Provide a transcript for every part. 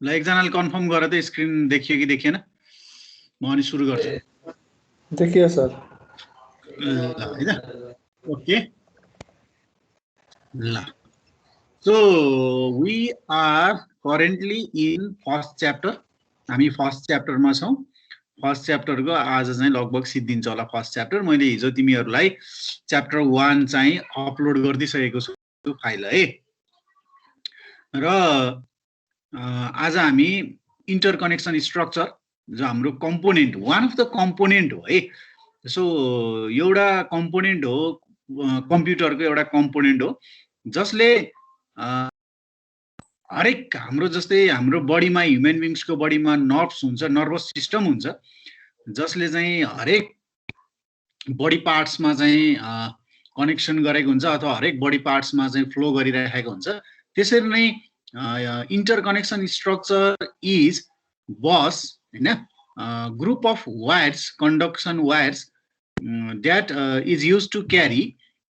ल एकजनाले कन्फर्म गरेर त स्क्रिन देखियो कि देखिएन म अनि सुरु गर्छु देखियो सर ल हैन ओके ल so we are currently in first chapter हामी फर्स्ट च्याप्टरमा छौं फर्स्ट च्याप्टरको आज चाहिँ लगभग सिद्धिन्छ होला फर्स्ट च्याप्टर मैले हिजो तिमीहरुलाई च्याप्टर 1 चाहिँ अपलोड गर्दिसकेको छु फाइल है र आज हामी इन्टरकनेक्सन स्ट्रक्चर जो हाम्रो component one of the component हो है सो एउटा कम्पोनेन्ट हो कम्प्युटरको एउटा कम्पोनेन्ट हो जसले हरेक हाम्रो जस्तै हाम्रो बडीमा ह्युमन बिङ्सको बडीमा नर्भ्स हुन्छ नर्भस सिस्टम हुन्छ जसले चाहिँ हरेक बडी पार्ट्समा चाहिँ कनेक्सन गरेको हुन्छ अथवा हरेक बडी पार्ट्समा चाहिँ फ्लो गरिरहेको हुन्छ त्यसरी नै interconnection structure is bus हैन group of wires conduction wires that is used to carry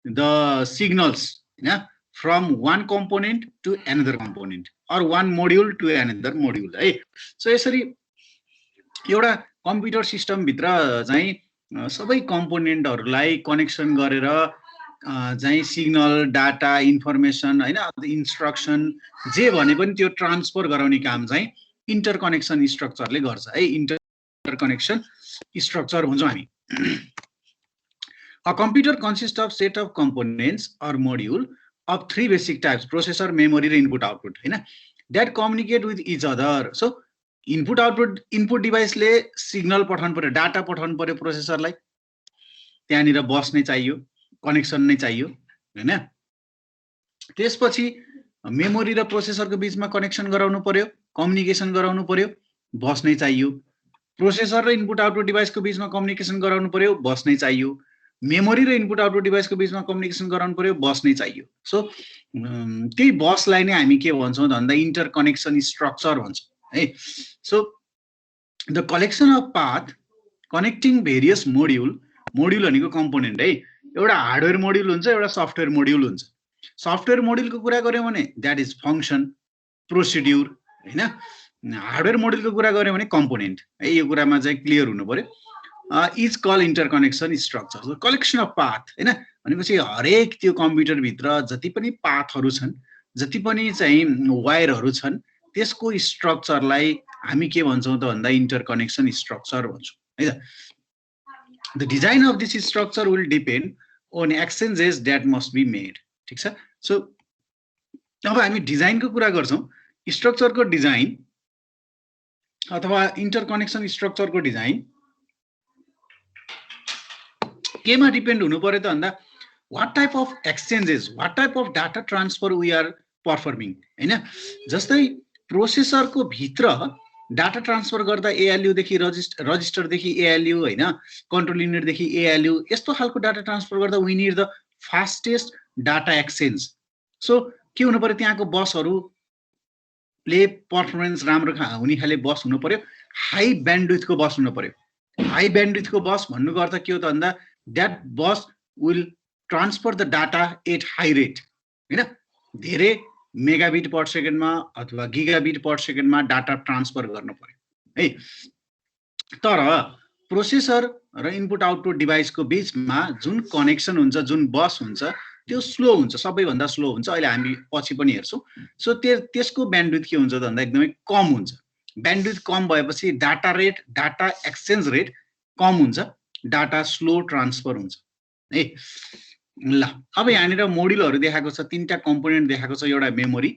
the signals हैन from one component to another component or one module to another module है सो यसरी एउटा कम्प्युटर सिस्टम भित्र चाहिँ सबै कम्पोनेन्टहरुलाई connection गरेर चाहिँ सिग्नल डाटा इन्फर्मेसन हैन इन्स्ट्रक्सन जे भने पनि त्यो ट्रान्सफर गराउने काम चाहिँ इन्टरकनेक्सन स्ट्रक्चरले गर्छ है इन्टरकनेक्सन स्ट्रक्चर भन्छौं हामी A computer consists of set of components or module of three basic types processor memory र input output हैन that communicate with each other so input output input device ले सिग्नल पठाउनु पर्यो डाटा पठाउनु पर्यो प्रोसेसरलाई त्यहाँनिर बस्ने चाहियो कनेक्सन नै चाहियो हैन त्यसपछि मेमोरी र प्रोसेसरको बीचमा कनेक्सन गराउनु पर्यो कम्युनिकेसन गराउनु पर्यो बस नै चाहियो प्रोसेसर र इनपुट आउटपुट डिभाइसको बीचमा कम्युनिकेसन गराउनु पर्यो बस नै चाहियो मेमोरी र इनपुट आउटपुट डिभाइसको बीचमा कम्युनिकेसन गराउनु पर्यो बस नै चाहियो सो त्यही बसलाई नै हामी के भन्छौं भन्दा इन्टरकनेक्सन स्ट्रक्चर भन्छौं है so the collection of path connecting various module भनेको कम्पोनेन्ट है एउटा हार्डवेयर मोड्युल हुन्छ एउटा सफ्टवेयर मोड्युल हुन्छ सफ्टवेयर मोड्युलको कुरा गर्यौं भने दैट इज फंक्शन प्रोसिड्युर हैन हार्डवेयर मोड्युलको कुरा गर्यौं भने कम्पोनेन्ट है यो कुरामा चाहिँ क्लियर हुनु पर्यो is call interconnection structure collection of path हैन भनेपछि हरेक त्यो कम्प्युटर भित्र जति पनि पाथहरु छन् जति पनि चाहिँ वायरहरु छन् त्यसको स्ट्रक्चरलाई हामी के भन्छौं त भन्दा इन्टरकनेक्सन स्ट्रक्चर भन्छौं है त The design of this structure will depend on exchanges that must be made. ठीक छ सो अब हामी डिजाइनको कुरा गर्छौं स्ट्रक्चरको डिजाइन अथवा इन्टरकनेक्सन स्ट्रक्चरको डिजाइन केमा डिपेन्ड हुनु पर्यो त भन्दा what type of exchanges what type of data transfer we are performing हैन जस्तै प्रोसेसरको भित्र डाटा ट्रान्सफर गर्दा एएलयू देखि रजिस्टर देखि एएलयू हैन कन्ट्रोल युनिट देखि एएलयू यस्तो खालको डाटा ट्रान्सफर गर्दा we need the fastest data exchange so के हुनु पर्यो त्यहाँको बसहरुले परफर्मेन्स राम्रो हुने खाले बस हुनु पर्यो हाई ब्यान्डविड्थको बस हुनु पर्यो हाई ब्यान्डविड्थको बस भन्नुको अर्थ के हो त भन्दा that bus will transfer the data at high rate हैन धेरै मेगाबिट पर सेकेन्डमा अथवा गिगाबिट पर सेकेन्डमा डाटा ट्रान्सफर गर्नु पर्यो है तर प्रोसेसर र इनपुट आउटपुट डिभाइसको बीचमा जुन कनेक्सन हुन्छ जुन बस हुन्छ त्यो स्लो हुन्छ सबैभन्दा स्लो हुन्छ अहिले हामी पछि पनि हेर्छौं सो त्यसको ब्यान्डविड्थ के हुन्छ त भन्दा एकदमै कम हुन्छ ब्यान्डविड्थ कम भएपछि डाटा एक्सचेन्ज रेट कम हुन्छ डाटा स्लो ट्रान्सफर हुन्छ है ल अब यहाँनिर मोड्युलहरु देखाएको छ तीनटा कम्पोनेन्ट देखाएको छ एउटा मेमोरी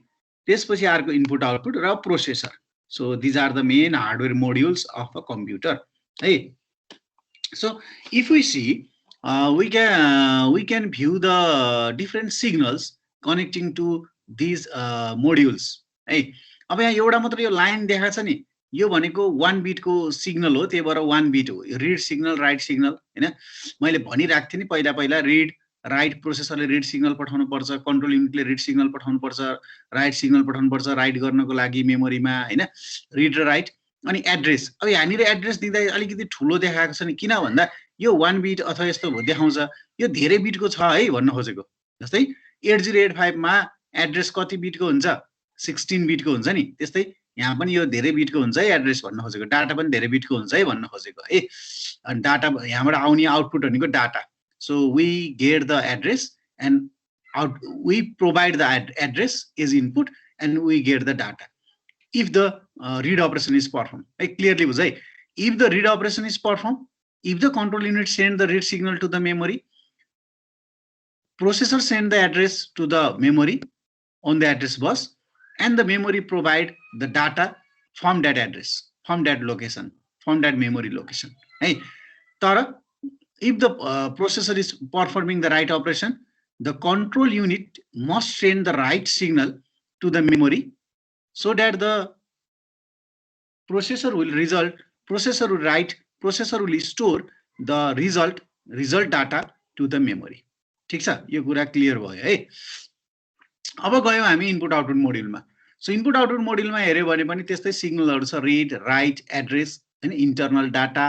त्यसपछि अर्को इनपुट आउटपुट र processor so these are the main hardware modules of a computer है so if we see we can view the different signals connecting to these modules है अब यहाँ एउटा मात्र यो लाइन देखाएको छ नि यो भनेको 1 बिटको सिग्नल हो त्यही भएर 1 बिट हो रिड सिग्नल राइट सिग्नल हैन मैले भनिराख्थे नि पहिला रिड राइट प्रोसेसरले रिड सिग्नल पठाउनु पर्छ कन्ट्रोल युनिटले रिड सिग्नल पठाउनु पर्छ राइट सिग्नल पठाउनु पर्छ राइट गर्नको लागि मेमोरीमा हैन रिड र राइट अनि एड्रेस अब यहाँनिर एड्रेस दिँदा अलिकति ठुलो देखाएको छ नि किन भन्दा यो 1 बिट अथवा यस्तो देखाउँछ यो धेरै बिटको छ है भन्न खोजेको जस्तै 8085 मा एड्रेस कति बिटको हुन्छ 16 बिटको हुन्छ नि त्यस्तै यहाँ पनि यो धेरै बिटको हुन्छ है एड्रेस भन्न खोजेको, डाटा पनि धेरै बिटको हुन्छ है भन्न खोजेको है। अनि डाटा यहाँबाट आउने आउटपुट भनेको data. So we get the address and we provide the address is input and we get the data if the read operation is performed. Clearly bujhai, if the read operation is performed, if the control unit send the read signal to the memory, processor send the address to the memory on the address bus, and the memory provide the data from that address, from that location, from that memory location. Hey, tara if the processor is performing the write operation, the control unit must send the right signal to the memory so that the processor will write, processor will store the result data to the memory. ठीक छ, यो कुरा clear भयो है। अब गयौँ हामी input output मोड्युलमा। सो इनपुट आउटपुट मोड्युलमा हेर्यो भने पनि त्यस्तै सिग्नलहरु छ, रिड, राइट, एड्रेस हैन, इन्टरनल डाटा,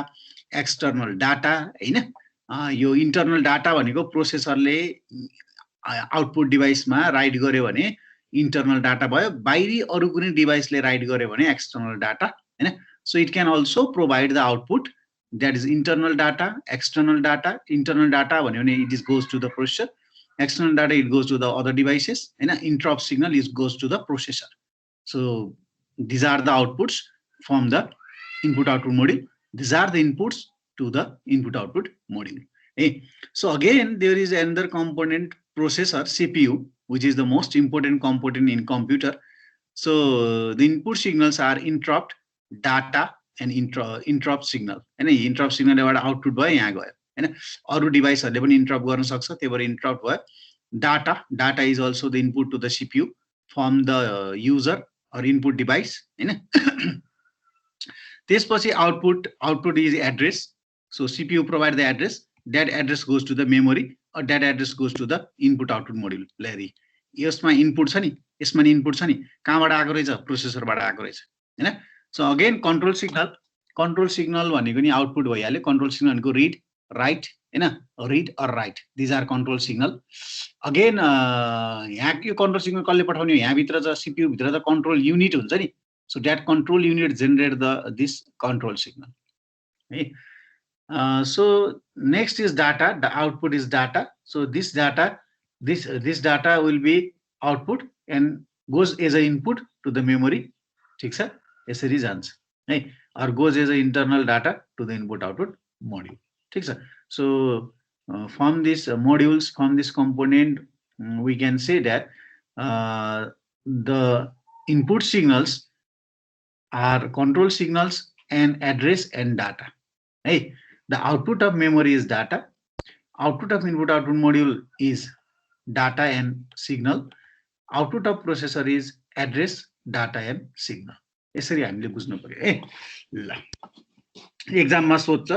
एक्सटर्नल डाटा हैन। यो इन्टरनल डाटा भनेको प्रोसेसरले आउटपुट डिभाइसमा राइट गर्यो भने इन्टरनल डाटा भयो, बाहिरी अरु कुनै डिभाइसले राइट गर्यो भने एक्सटर्नल डाटा हैन। So it can also provide the output that is internal data, external data. Internal data भन्यो भने it is goes to the processor, external data it goes to the other devices हैन। interrupt signal is goes to the processor. So these are the outputs from the input output module. These are the inputs to the input output module. Hey, so again there is another component, processor, CPU, which is the most important component in computer. So the input signals are interrupt, data and interrupt signal हैन। interrupt signal एउटा output भयो, यहाँ गयो हैन। अरु डिभाइसहरुले पनि interrupt गर्न सक्छ, त्यही भएर इन्टरप्ट भयो। Data is also the input to the CPU from the user or input device हैन। त्यसपछि output is address. So CPU provide the address, that address goes to the memory or that address goes to the input output module. ल यसमा input छ नि, यसमा नि input छ नि, कहाँबाट आएको रहेछ? प्रोसेसरबाट आएको रहेछ हैन। So again control signal भनेको नि आउटपुट भइहाल्यो। control signal भनेको read, write हैन, read or write, these are control signal. Again यहाँ यो control signal कसले पठाउने हो? यहाँ भित्र छ CPU भित्र त control unit हुन्छ नि। So that control unit generate this control signal. Okay. So next is data. The output is data. So this data will be output and goes as an input to the memory. ठीक छ, यसरी जान्छ है, or goes as an internal data to the input output module. ठीक छ। So from these modules, from this component, we can say that the input signals are control signals and address and data. Hey, the output of memory is data, output of input output module is data and signal, output of processor is address, data and signal. यसरी हामीले बुझ्नु पर्यो है। ल एक्जाममा सोध्छ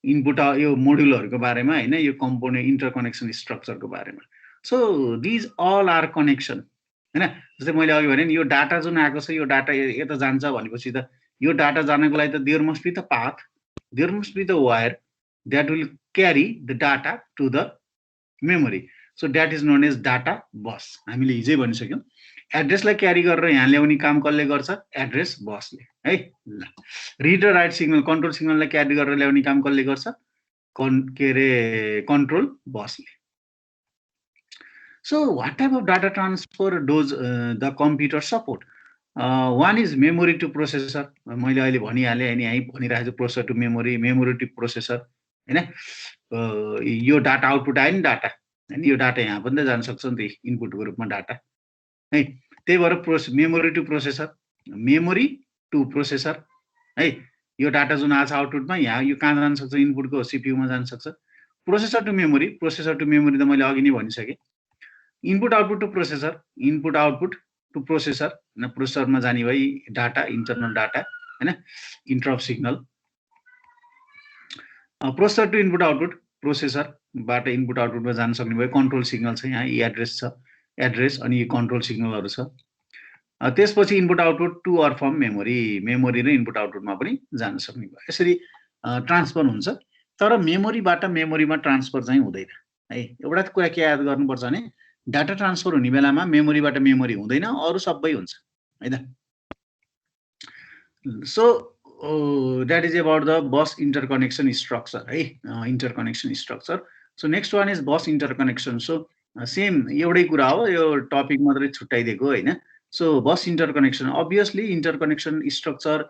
input यो मोड्युलहरुको बारेमा हैन, यो कम्पोनेन्ट इन्टरकनेक्सन स्ट्रक्चरको बारेमा। So these all are connection हैन। जस्तै मैले अघि भने नि यो डाटा जुन आएको छ, यो डाटा यता जान्छ भनेपछि त यो डाटा जानको लागि त there must be the path, there must be the wire that will carry the data to the memory. So that is known as data bus. हामीले हिजै भनिसक्यौं, एड्रेसलाई क्यारी गरेर यहाँ ल्याउने काम कसले गर्छ? एड्रेस बसले है। ल रिड र राइट सिग्नल, कन्ट्रोल सिग्नललाई क्यारी गरेर ल्याउने काम कसले गर्छ? कन्ट्रोल बसले। So what type of data transfer does the computer support? One is memory to processor. मैले अहिले भनिहाले हैन, यही भनिरहेको छु, processor to memory, memory to processor हैन। यो डाटा आउटपुट आयो नि, डाटा हैन, यो डाटा यहाँ पनि त जान सक्छ नि त इनपुटको रूपमा डाटा है। त्यही भएर memory to processor, memory to processor है। यो डाटा जुन आछ आउटपुटमा, यहाँ यो कहाँ जान सक्छ? इनपुटको सीपीयू मा जान सक्छ। Processor to memory, processor to memory त मैले अघि नै भनिसके। Input output to processor, input output to processor हैन, प्रोसेसरमा जाने भई डाटा, इन्टरनल डाटा हैन, interrupt signal. Processor to input output, प्रोसेसरबाट इनपुट आउटपुटमा जान सक्ने भयो कन्ट्रोल सिग्नल छ, यहाँ एड्रेस छ, एड्रेस अनि कन्ट्रोल सिग्नलहरु छ। त्यसपछि input output to or from memory, memory र इनपुट आउटपुटमा पनि जान सक्ने भयो। यसरी ट्रान्सफर हुन्छ। तर मेमोरीबाट मेमोरीमा ट्रान्सफर चाहिँ हुँदैन है। एउटा कुरा के याद गर्नुपर्छ भने डाटा ट्रान्सफर हुने बेलामा मेमोरीबाट मेमोरी हुँदैन, अरु सबै हुन्छ है त। So that is about the bus interconnection structure, right? Interconnection structure. So next one is bus interconnection. So same एउटै कुरा हो, यो टपिक मात्रै छुट्याइदिएको हैन. So bus interconnection, obviously interconnection structure,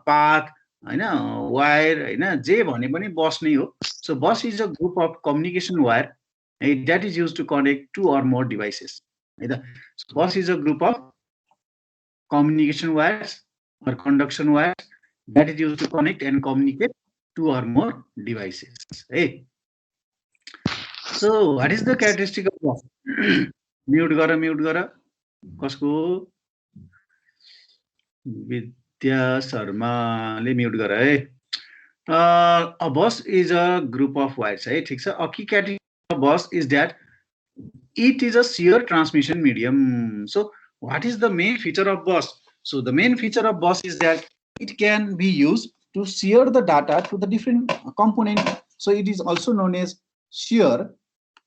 path हैन, wire हैन, जे भने पनि bus नै हो. So bus is a group of communication wire that is used to connect two or more devices. है त. So bus is a group of communication wires or conduction wires that is used to connect and communicate two or more devices. Hey, so what is the characteristic of bus? Mute gara कसको विद्या शर्माले mute गर है. A bus is a group of wires है, ठीक छ. A key category of bus is that it is a shear transmission medium. So what is the main feature of bus? So the main feature of bus is that it can be used to share the data to the different component. So it is also known as shear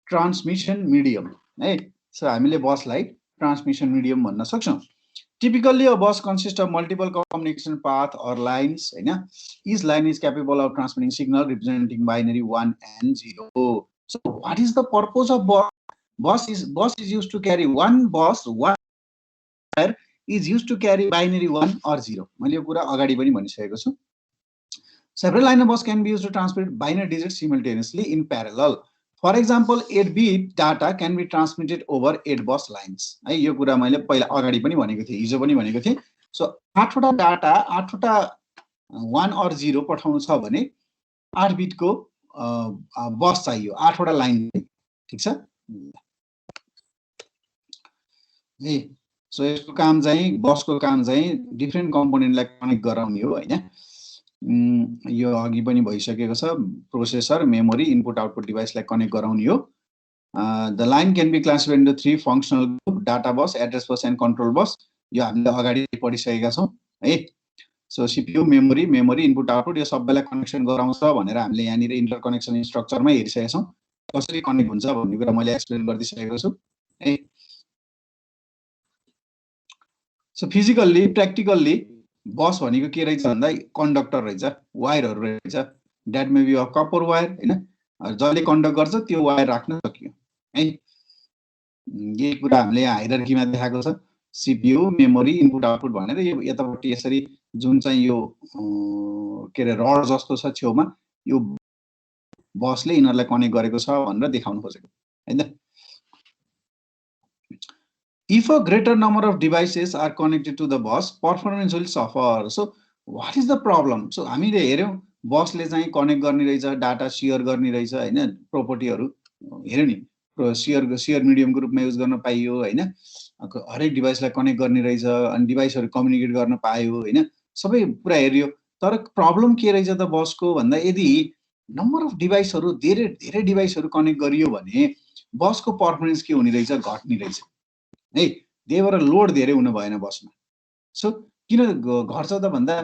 transmission medium. Right? So हामीले बसलाई transmission medium भन्न सक्छौं. Typically, a bus consists of multiple communication path or lines. Each line is capable of transmitting signal representing binary 1 and 0. So what is the purpose of bus? Bus is used to carry one wire is used to carry binary 1 or 0. मैले यो कुरा अगाडि पनि भनिसकेको छु. Several line of bus can be used to transmit binary digits simultaneously in parallel. For example, 8-bit data can be transmitted over 8 bus lines. है, यो कुरा मैले पहिला अगाडि पनि भनेको थिएँ, हिजो पनि भनेको थिएँ. सो 8 वटा डाटा 8 वटा 1 or 0 पठाउनु छ भने 8 बिटको बस चाहियो, 8 वटा लाइन. ठीक छ. ए सो यसको काम चाहिँ बसको काम चाहिँ डिफरेन्ट कम्पोनेन्टलाई कनेक्ट गराउने हो हैन. यो अघि पनि भइसकेको छ. प्रोसेसर, मेमोरी, इनपुट आउटपुट डिभाइसलाई कनेक्ट गराउने हो. The line can be classified into 3 functional group: data bus, address bus and control bus. यो हामीले अगाडि पढिसकेका छौं है. So CPU, memory, input output यो सबैलाई कनेक्सन गराउँछ भनेर हामीले यहाँनिर इन्टरकनेक्सन स्ट्रक्चरमा हेरिसकेका छौं. कसरी कनेक्ट हुन्छ भन्ने कुरा मैले एक्सप्लेन गर्दिसकेको छु है. सो फिजिकल्ली, प्र्याक्टिकल्ली बस भनेको के रहेछ भन्दा कन्डक्टर रहेछ, वायरहरु रहेछ. That may be a copper wire हैन, जसले कन्डक्ट गर्छ त्यो वायर राख्न सकियो है. यही कुरा हामीले हायरार्कीमा देखाएको छ. सीपीयू, मेमोरी, इनपुट आउटपुट भनेर यो यतापट्टि यसरी जुन चाहिँ यो के रे रड जस्तो छ छेउमा, यो बसले यिनहरुलाई कनेक्ट गरेको छ भनेर देखाउन खोजेको हैन. If a greater number of devices are connected to the bus, performance will suffer. So what is the problem? So हामीले हेर्यौं बसले चाहिँ कनेक्ट गर्ने रहेछ, डाटा शेयर गर्ने रहेछ हैन, प्रोपर्टीहरु हेर्यौं नि. शेयर मिडियमको रूपमा युज गर्न पाइयो हैन, हरेक डिभाइसलाई कनेक्ट गर्ने रहेछ, अनि डिभाइसहरु कम्युनिकेट गर्न पायो हैन, सबै पुरा हेर्यो. तर प्रब्लम के रहेछ त बसको भन्दा यदि नम्बर अफ डिभाइसहरु धेरै डिभाइसहरु कनेक्ट गरियो भने बसको परफर्मेन्स के हुने रहेछ, घट्ने रहेछ है. त्यहीबाट लोड धेरै हुन भएन बसमा. सो किन घट्छ त भन्दा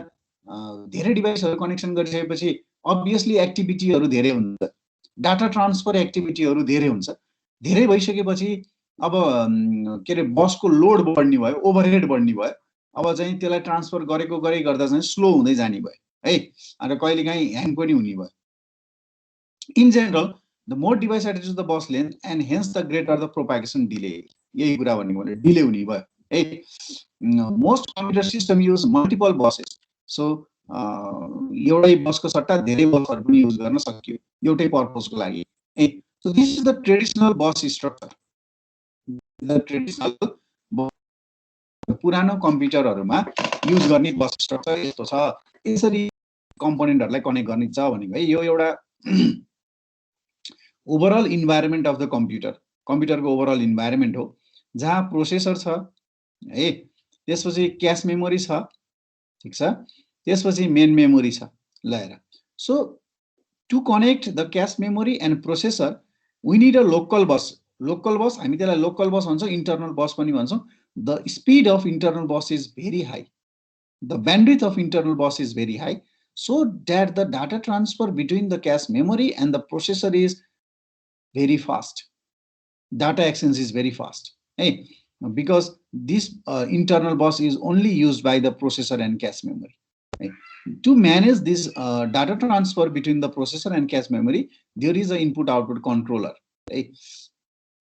धेरै डिभाइसहरु कनेक्सन गरिसकेपछि अब्भियसली एक्टिभिटीहरु धेरै हुन्छ, डाटा ट्रान्सफर एक्टिभिटीहरु धेरै हुन्छ. धेरै भइसकेपछि अब के रे बसको लोड बढ्ने भयो, ओभरहेड बढ्ने भयो. अब चाहिँ त्यसलाई ट्रान्सफर गरे गर्दा चाहिँ स्लो हुँदै जाने भयो है, अनि कहिलेकाहीँ ह्याङ पनि हुने भयो. In general, the more device added to the bus length and hence the greater the propagation delay. यही कुरा भनेको भने डिले हुने भयो है. Most computer system use multiple बसेस. सो एउटै बसको सट्टा धेरै बसहरु पनि युज गर्न सकियो एउटै पर्पसको लागि है. So this is the traditional bus structure. The traditional पुरानो कम्प्युटरहरुमा युज गर्ने बस स्ट्रक्चर यस्तो छ. यसरी कम्पोनेन्टहरुलाई कनेक्ट गर्ने छ भनेको है. यो एउटा ओभरअल इन्भाइरोमेन्ट अफ द कम्प्युटरको ओभरअल इन्भाइरोमेन्ट हो, जहाँ प्रोसेसर छ है, त्यसपछि क्याश मेमोरी छ, ठीक छ, त्यसपछि मेन मेमोरी छ. ल हेर, so to connect the cache memory and processor we need a local bus. Local bus हामी त्यसलाई लोकल बस भन्छौं, इन्टरनल बस पनि भन्छौं. The speed of internal bus is very high, the bandwidth of internal bus is very high, so that the data transfer between the cache memory and the processor is very fast. Data exchange is very fast, hey, because this internal bus is only used by the processor and cache memory. To manage this data transfer between the processor and cache memory, there is an input-output controller.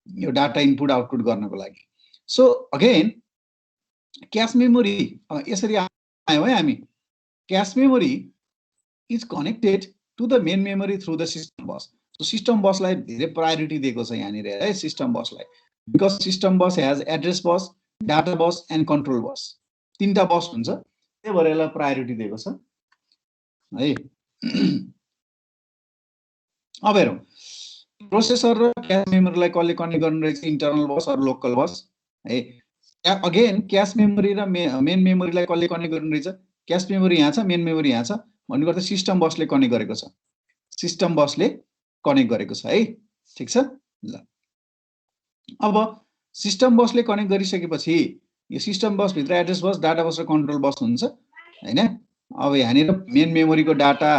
Your data input-output गर्नको लागि. So again, cache memory यसरी आयो है हामी. Cache memory is connected to the main memory through the system bus. So system bus लाई धेरै priority दिएको छ यहाँनिर है system bus लाई. Because system bus has address bus, data bus and control bus. तीनटा बस हुन्छ. त्यही भएर यसलाई प्रायोरिटी दिएको छ है. अब हेरौँ प्रोसेसर र क्याश मेमोरीलाई कसले कनेक्ट गर्नु रहेछ, internal bus or local bus है. अगेन क्याश मेमोरी र मेन मेमोरीलाई कसले कनेक्ट गर्नु रहेछ, क्याश मेमोरी यहाँ छ, मेन मेमोरी यहाँ छ भन्नु गर्दा सिस्टम बसले कनेक्ट गरेको छ. सिस्टम बसले कनेक्ट गरेको छ है. ठीक छ ल. अब सिस्टम बसले कनेक्ट गरिसकेपछि यो सिस्टम बस भित्र एड्रेस बस, डाटा बस र कन्ट्रोल बस हुन्छ हैन. अब यहाँनिर मेन मेमोरीको डाटा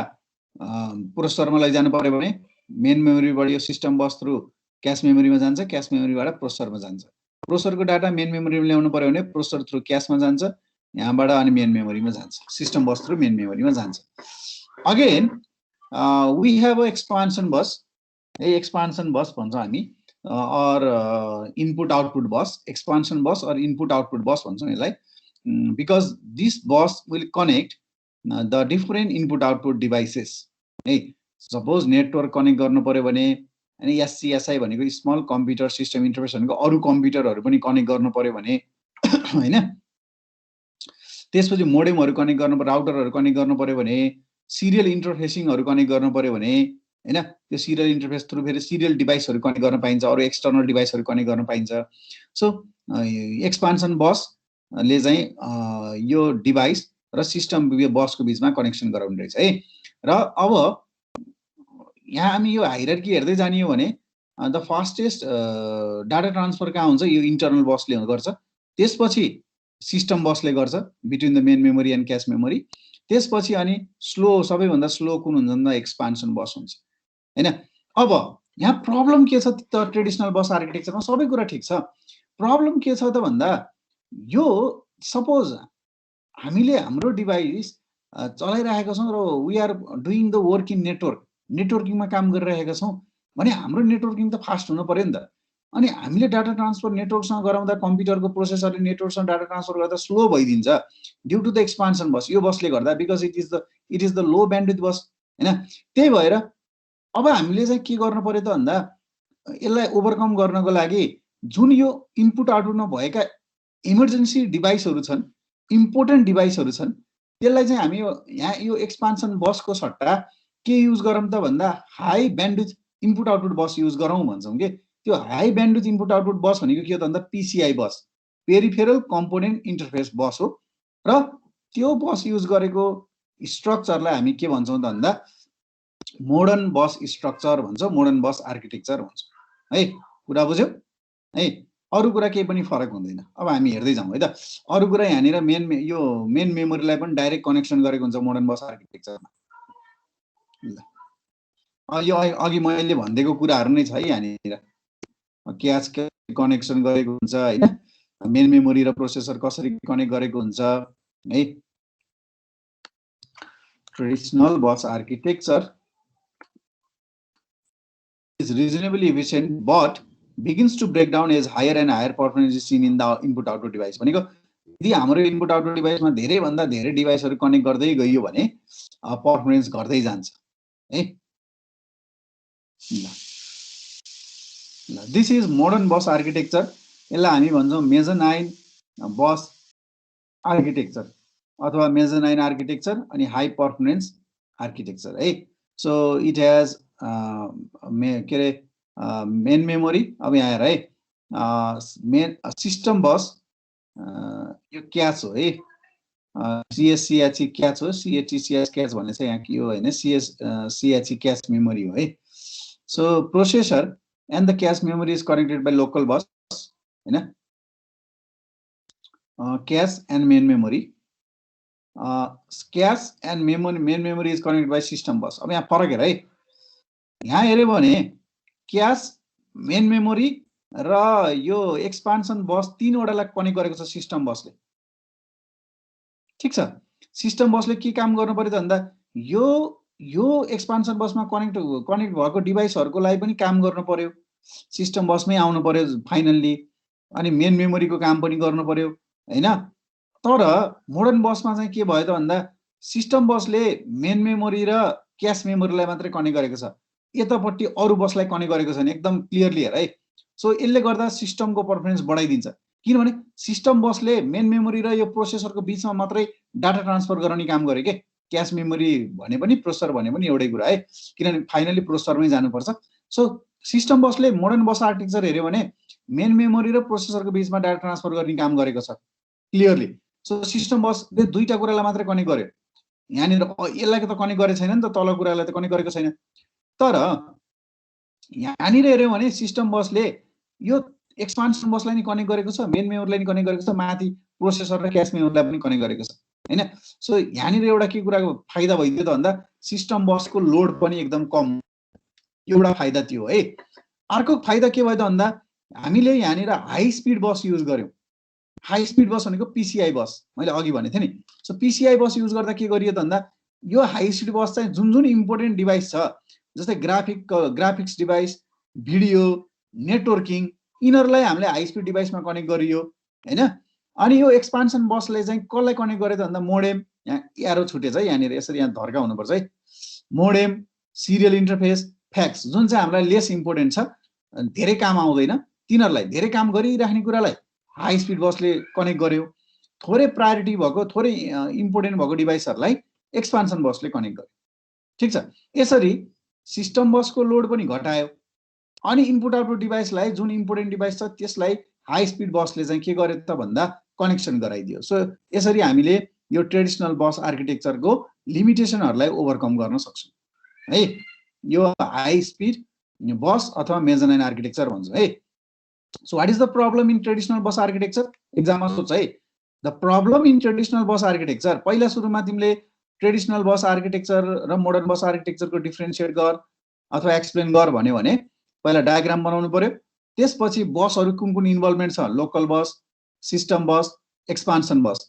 प्रोसेसरमा लैजानु पर्यो भने मेन मेमोरीबाट यो सिस्टम बस थ्रु क्याश मेमोरीमा जान्छ, क्याश मेमोरीबाट प्रोसेसरमा जान्छ. प्रोसेसरको डाटा मेन मेमोरीमा ल्याउनु पर्यो भने प्रोसेसर थ्रु क्याशमा जान्छ, यहाँबाट अनि मेन मेमोरीमा जान्छ, सिस्टम बस थ्रु मेन मेमोरीमा जान्छ. Again we have a expansion bus. Expansion bus भन्छ हामी or input output bus, expansion bus or input output bus भन्छौँ यसलाई. Because this bus will connect the different input output devices. Hey, suppose network connect गर्नु पर्यो भने अनि SCSI भनेको small computer system interface भनेको अरु कम्प्युटरहरु पनि कनेक्ट गर्नु पर्यो भने हैन. त्यसपछि मोडेमहरु कनेक्ट गर्नु पर्यो, राउटरहरु कनेक्ट गर्नु पर्यो भने, सिरियल इन्टरफेसिङहरु कनेक्ट गर्नु पर्यो भने हैन, त्यो सिरियल इन्टरफेस थ्रु फेरि सिरियल डिभाइसहरु कनेक्ट गर्न पाइन्छ, अरु एक्सटर्नल डिभाइसहरु कनेक्ट गर्न पाइन्छ. सो एक्सपान्सन बस ले चाहिँ यो डिभाइस र सिस्टम बसको बीचमा कनेक्सन गराउने रहेछ है. र अब यहाँ हामी यो हायरार्की हेर्दै जानियो भने द फास्टेस्ट डाटा ट्रान्सफर कहाँ हुन्छ, यो इन्टरनल बसले गर्छ. त्यसपछि सिस्टम बसले गर्छ between the main memory and cache memory. त्यसपछि अनि स्लो, सबैभन्दा स्लो कुन हुन्छ भन्दा एक्सपान्सन बस हुन्छ हैन. अब यहाँ प्रब्लम के छ त, ट्रेडिसनल बस आर्किटेक्चरमा सबै कुरा ठिक छ. प्रब्लम के छ त भन्दा यो सपोज हामीले हाम्रो डिभाइस चलाइरहेका छौँ र we are doing the work in network, नेटवर्किङमा काम गरिरहेका छौँ भने हाम्रो नेटवर्किङ त फास्ट हुनु पर्यो नि त. अनि हामीले डाटा ट्रान्सफर नेटवर्कसँग गराउँदा कम्प्युटरको प्रोसेसरले नेटवर्कसँग डाटा ट्रान्सफर गर्दा स्लो भइदिन्छ due to the expansion bus. यो बसले गर्दा because it is the low bandwidth bus हैन. त्यही भएर अब हामीले चाहिँ के गर्नु पर्यो त भन्दा यसलाई ओभरकम गर्नको लागि जुन यो इनपुट आउटपुटमा भएका इमर्जेन्सी डिभाइसहरु छन्, इम्पोर्टेन्ट डिभाइसहरु छन्, त्यसलाई चाहिँ हामी यहाँ यो एक्सपान्सन बसको सट्टा के युज गरौँ त भन्दा हाई ब्यान्डविड्थ इनपुट आउटपुट बस युज गरौँ भन्छौँ के. त्यो हाई ब्यान्डविड्थ इनपुट आउटपुट बस भनेको के हो त भन्दा PCI बस, पेरिफेरल कम्पोनेन्ट इन्टरफेस बस हो. र त्यो बस युज गरेको स्ट्रक्चरलाई हामी के भन्छौँ त भन्दा मोडर्न बस स्ट्रक्चर भन्छौँ, मोडर्न बस आर्किटेक्चर भन्छौँ है. कुरा बुझ्यौ है. अरु कुरा केही पनि फरक हुँदैन. अब हामी हेर्दै जाउँ है त. अरु कुरा यहाँनिर मेन मेमोरीलाई पनि डाइरेक्ट कनेक्सन गरेको हुन्छ मोडर्न बस आर्किटेक्चरमा. यो अघि मैले भनिदिएको कुराहरु नै छ है यहाँनिर. क्याश कनेक्सन गरेको हुन्छ हैन, मेन मेमोरी र प्रोसेसर कसरी कनेक्ट गरेको हुन्छ है. Traditional bus architecture is reasonably efficient but begins to break down as higher and higher performance is seen in the input output device. भनेको यदि हाम्रो इनपुट आउटपुट डिभाइसमा धेरै भन्दा धेरै डिभाइसहरु कनेक्ट गर्दै गइयो भने परफर्मेन्स घट्दै जान्छ है. ल, this is modern bus architecture. यसलाई हामी भन्छौँ मेजनाइन बस आर्किटेक्चर अथवा मेजनाइन आर्किटेक्चर अनि हाई परफर्मेन्स आर्किटेक्चर है. सो इट हेज के अरे मेन मेमोरी. अब यहाँ हेर है, मेन सिस्टम बस यो क्याच हो है, CSCHE क्याच हो, CHECH क्याच भन्ने चाहिँ यहाँ के हो हैन, CHE क्याच मेमोरी हो है. So processor and the cache memory is connected by local bus हैन, cache and main memory. Cache and main memory is connected by system bus. अब यहाँ फरक हेर है, यहाँ हेर्यो भने क्याश, मेन मेमोरी र यो एक्सपान्सन बस तीनवटालाई कनेक्ट गरेको छ सिस्टम बसले. ठीक छ. सिस्टम बसले के काम गर्नु पर्यो त भन्दा यो एक्सपान्सन बसमा कनेक्ट भएको डिभाइसहरुको लागि पनि काम गर्नु पर्यो, सिस्टम बसमै आउनु पर्यो फाइनल्ली, अनि मेन मेमोरीको काम पनि गर्नु पर्यो हैन। तर मोडर्न बसमा चाहिँ के भयो त भन्दा सिस्टम बसले मेन मेमोरी र क्याश मेमोरीलाई मात्रै कनेक्ट गरेको छ, यतापट्टि अरु बसलाई कनेक्ट गरेको छैन। एकदम क्लियरली हेर है। सो यसले गर्दा सिस्टमको पर्फर्मेन्स बढाइदिन्छ, किनभने सिस्टम बसले मेन मेमोरी र यो प्रोसेसरको बीचमा मात्रै डाटा ट्रान्सफर गराउने काम गर्यो के। क्याश मेमोरी भने पनि प्रोसेसर भने पनि एउटै कुरा है, किनभने फाइनली प्रोसेसरमै जानुपर्छ। सो सिस्टम बसले मोडर्न बस आर्किटेक्चर हेर्यो भने मेन मेमोरी र प्रोसेसरको बीचमा डाटा ट्रान्सफर गर्ने काम गरेको छ क्लियरली। सो सिस्टम बसले दुईटा कुरालाई मात्रै कनेक्ट गर्यो, यहाँनिर यसलाई त कनेक्ट गरेको छैन नि त, तल कुरालाई त कनेक्ट गरेको छैन। तर यहाँनिर हेर्यो भने सिस्टम बसले यो एक्सपान्सन बसलाई नि कनेक्ट गरेको छ, मेन मेमोरीलाई नि कनेक्ट गरेको छ, माथि प्रोसेसर र क्याश मेमोरीलाई पनि कनेक्ट गरेको छ हैन। सो यहाँनिर एउटा के कुराको फाइदा भइदियो त भन्दा सिस्टम बसको लोड पनि एकदम कम, एउटा फाइदा त्यो है। अर्को फाइदा के भयो त भन्दा हामीले यहाँनिर हाई स्पिड बस युज गर्यौं। हाई स्पिड बस भनेको पीसीआई बस, मैले अघि भनेको थिएँ नि। सो पीसीआई बस युज गर्दा के गरियो त भन्दा यो हाई स्पिड बस चाहिँ जुन जुन इम्पोर्टेन्ट डिभाइस छ, जस्तै ग्राफिक्स डिभाइस, भिडियो, नेटवर्किङ, यिनीहरूलाई हामीले हाई स्पिड डिभाइसमा कनेक्ट गरियो हैन। अनि यो एक्सपान्सन बसले चाहिँ कसलाई कनेक्ट गर्यो त भन्दा मोडेम, यहाँ एरो छुटेछ है, यहाँनिर यसरी यहाँ धर्का हुनुपर्छ है। मोडेम, सिरियल इन्टरफेस, फ्याक्स, जुन चाहिँ हामीलाई लेस इम्पोर्टेन्ट छ, धेरै काम आउँदैन, तिनीहरूलाई धेरै काम गरिराख्ने कुरालाई हाई स्पिड बसले कनेक्ट गर्यो। थोरै प्रायोरिटी भएको, थोरै इम्पोर्टेन्ट भएको डिभाइसहरूलाई एक्सपान्सन बसले कनेक्ट गर्यो। ठिक छ। यसरी सिस्टम बसको लोड पनि घटायो, अनि इनपुट आउटपुट डिभाइसलाई, जुन इम्पोर्टेन्ट डिभाइस छ त्यसलाई हाई स्पिड बसले चाहिँ के गर्यो त भन्दा कनेक्सन गराइदियो। सो यसरी हामीले यो ट्रेडिसनल बस आर्किटेक्चरको लिमिटेसनहरूलाई ओभरकम गर्न सक्छौँ है। यो हाई स्पिड बस अथवा मेजनाइन आर्किटेक्चर भन्छ है। So what is the problem in traditional bus architecture? एक्जाममा सोच है। The problem in traditional bus architecture, पहिला सुरुमा तिमीले ट्रेडिसनल बस आर्किटेक्चर र मोडर्न बस आर्किटेक्चरको डिफ्रेन्सिएट गर अथवा एक्सप्लेन गर भन्यो भने पहिला डायग्राम बनाउनु पर्यो। त्यसपछि बसहरू कुन कुन इन्भल्भमेन्ट छ, लोकल बस, सिस्टम बस, एक्सपान्सन बस,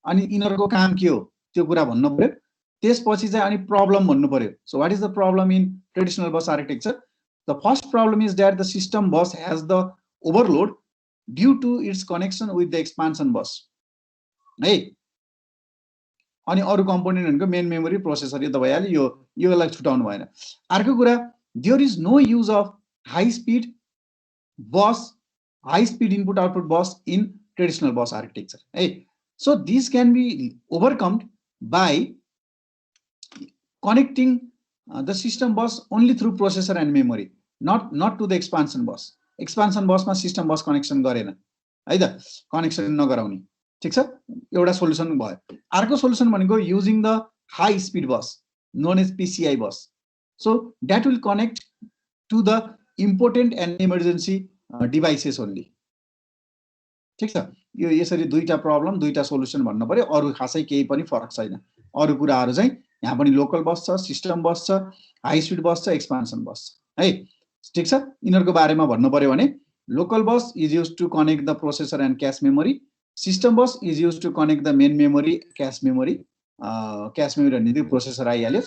अनि यिनीहरूको काम के हो त्यो कुरा भन्नु पर्यो। त्यसपछि चाहिँ अनि प्रब्लम भन्नु पर्यो। So what is the problem in traditional bus architecture? The first problem is that the system bus has the overload due to its connection with the expansion bus है। अनि अरु कम्पोनेन्ट भनेको मेन मेमोरी, प्रोसेसर, यो त भइहाल्यो, योलाई छुटाउनु भएन। अर्को कुरा, there is no use of high speed bus, high speed input output bus in traditional bus architecture है। So this can be overcomed by connecting the system bus only through processor and memory, not to the expansion bus. Expansion bus मा system bus connection गरेन है त, connection नगराउने। ठीक छ, एउटा solution भयो। अर्को सोलुसन भनेको using the high speed bus known as PCI bus. So that will connect to the important and emergency devices only. ठीक छ, यो यसरी दुईटा प्रब्लम, दुईटा सोलुसन भन्नु पर्यो, अरु खासै केही पनि फरक छैन। अरु कुराहरु चाहिँ यहाँ पनि लोकल बस छ, सिस्टम बस छ, हाई स्पिड बस छ, एक्सपान्सन बस छ है। ठीक छ, यिनीहरुको बारेमा भन्नु पर्यो भने local bus is used to connect the processor and cache memory, system bus is used to connect the main memory, cache memory भन्ने त्यो प्रोसेसर आइहाल्यो।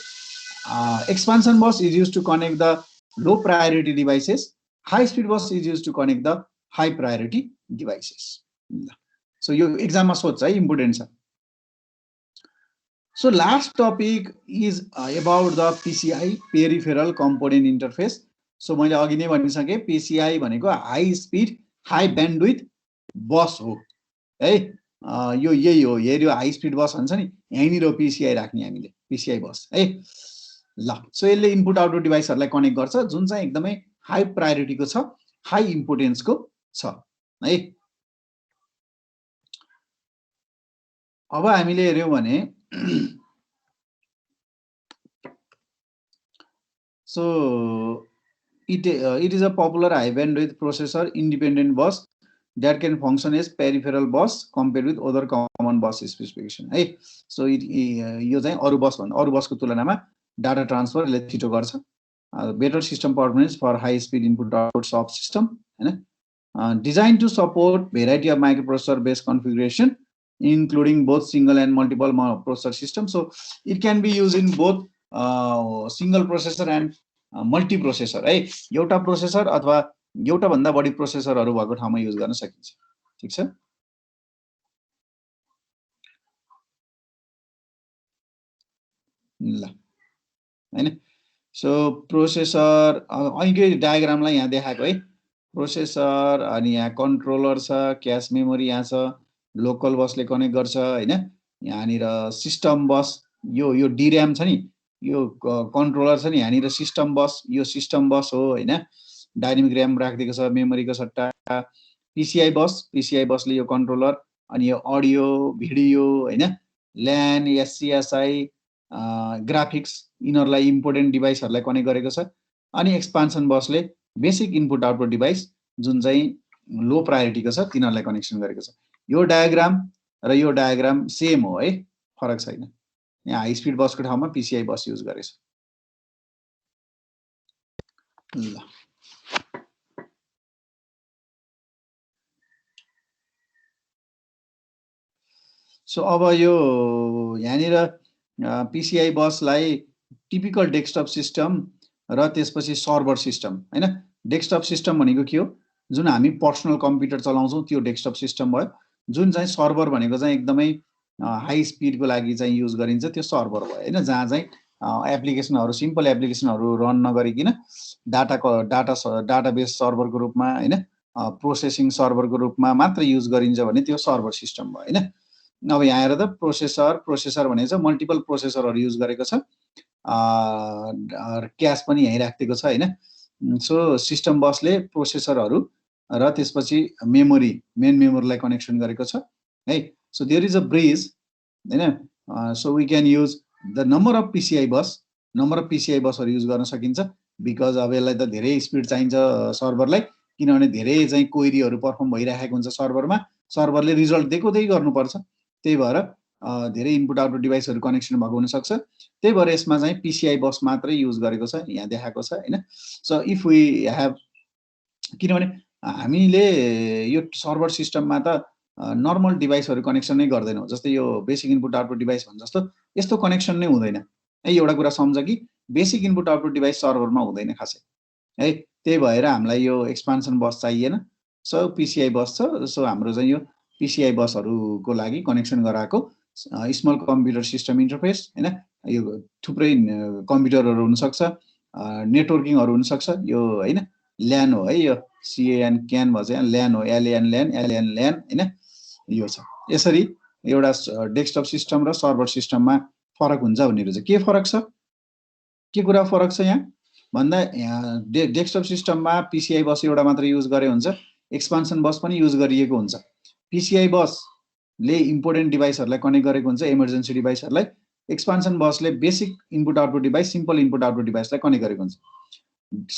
Expansion bus is used to connect the low priority devices, high speed bus is used to connect the high priority devices. So यो एक्जाममा सोध्छ है, important छ। So last topic is about the PCI, peripheral component interface. So मैले अघि नै भनिसके, PCI भनेको हाई स्पिड हाई ब्यान्डविड्थ बस हो है। यो यही हो, हेर्यो हाई स्पिड बस भन्छ नि, यहीँनिर PCI राख्ने हामीले, PCI बस है। ल, सो यसले इनपुट आउटपुट डिभाइसहरूलाई कनेक्ट गर्छ, जुन चाहिँ एकदमै हाई प्रायोरिटीको छ, हाई इम्पोर्टेन्सको छ है। अब हामीले हेर्यौं भने so it is a popular high bandwidth processor independent bus that can function as peripheral bus compared with other common bus specification है। so यो चाहिँ अरु बस भन्दा, अरु बसको तुलनामा डाटा ट्रान्सफर ले छिटो गर्छ। Better system performance for high speed input output sub system हैन। Design to support variety of microprocessor based configuration including both single and multiple processor system. So it can be used in both single processor and multi-processor है एउटा processor अथवा एउटा भन्दा बढी प्रोसेसरहरु भएको ठाउँमा use गर्न सकिन्छ ठीक छ ल हैन सो प्रोसेसर अहिलेकै डायग्रामलाई यहाँ देखाएको है प्रोसेसर अनि यहाँ कन्ट्रोलर छ क्याश मेमोरी यहाँ छ लोकल बसले कनेक्ट गर्छ हैन यहाँनिर सिस्टम बस यो DRAM छ नि यो कन्ट्रोलर छ नि यहाँनिर सिस्टम बस यो सिस्टम बस हो हैन डाइनामिक र्याम राखिदिएको छ मेमोरीको सट्टा PCI बसले यो कन्ट्रोलर अनि यो अडियो भिडियो हैन LAN SCSI ग्राफिक्स यिनहरुलाई इम्पोर्टेन्ट डिभाइसहरुलाई कनेक्ट गरेको छ अनि एक्सपान्सन बसले बेसिक इनपुट आउटपुट डिभाइस जुन चाहिँ लो प्रायोरिटीको छ तिनीहरुलाई कनेक्सन गरेको छ यो डायग्राम र यो डायग्राम सेम हो है फरक छैन यहाँ हाई स्पिड बसको ठाउँमा PCI बस युज गरेछ ल सो अब यो यहाँनिर PCI बसलाई टिपिकल डेस्कटप सिस्टम र त्यसपछि सर्भर सिस्टम हैन डेस्कटप सिस्टम भनेको के हो जुन हामी पर्सनल कम्प्युटर चलाउँछौं त्यो डेस्कटप सिस्टम भयो जुन चाहिँ सर्भर भनेको चाहिँ एकदमै हाई स्पिडको लागि चाहिँ युज गरिन्छ त्यो सर्भर भयो हैन जहाँ चाहिँ एप्लिकेसनहरु सिम्पल एप्लिकेसनहरु रन नगरिकिन डाटाबेस सर्भरको रूपमा हैन प्रोसेसिङ सर्भरको रूपमा मात्र युज गरिन्छ भने त्यो सर्भर सिस्टम भयो हैन अब यहाँ हेर त प्रोसेसर भनेको चाहिँ मल्टिपल प्रोसेसरहरु युज गरेको छ क्याश पनि यही राखिदिएको छ हैन सो सिस्टम बसले प्रोसेसरहरु र त्यसपछि मेमोरी मेन मेमोरीलाई कनेक्सन गरेको छ है so there is a bridge हैन so we can use the number of PCI बसहरु युज गर्न सकिन्छ बिकज अब यसलाई त धेरै स्पिड चाहिन्छ सर्भरलाई किनभने धेरै चाहिँ क्वेरीहरु परफर्म भइराखेको हुन्छ सर्भरले रिजल्ट दिएको गर्नुपर्छ त्यही भएर धेरै इनपुट आउटपुट डिभाइसहरु कनेक्सन भएको हुन सक्छ त्यही भएर यसमा चाहिँ PCI बस मात्रै युज गरेको छ यहाँ देखाएको छ हैन सो इफ वी ह्याभ किनभने हामीले यो सर्भर सिस्टममा त नर्मल डिभाइसहरु कनेक्सन नै गर्दैनौं जस्तै यो बेसिक इनपुट आउटपुट डिभाइस भन्छ जस्तो यस्तो कनेक्सन नै हुँदैन है एउटा कुरा सम्झ कि बेसिक इनपुट आउटपुट डिभाइस सर्भरमा हुँदैन खासै है त्यही भएर हामीलाई यो एक्सपान्सन बस चाहिएन सो PCI बस छ सो हाम्रो चाहिँ यो PCI बसहरुको लागि कनेक्सन गराएको स्मल कम्प्युटर सिस्टम इन्टरफेस हैन यो थुप्रै कम्प्युटरहरु हुन सक्छ नेटवर्किङहरु हुन सक्छ यो हैन LAN हो है यो CAN भन्छ यहाँ LAN हो LAN हैन यो छ यसरी एउटा डेस्कटप सिस्टम र सर्भर सिस्टममा फरक हुन्छ भन्नेहरु चाहिँ के फरक छ के कुरा फरक छ यहाँ भन्दा यहाँ डेस्कटप सिस्टममा PCI बस एउटा मात्र युज गरे हुन्छ एक्सपान्सन बस पनि युज गरिएको हुन्छ PCI बसले इम्पोर्टेन्ट डिभाइसहरुलाई कनेक्ट गरेको हुन्छ इमर्जेन्सी डिभाइसहरुलाई एक्सपान्सन बसले basic input output device simple input output डिभाइसलाई कनेक्ट गरेको हुन्छ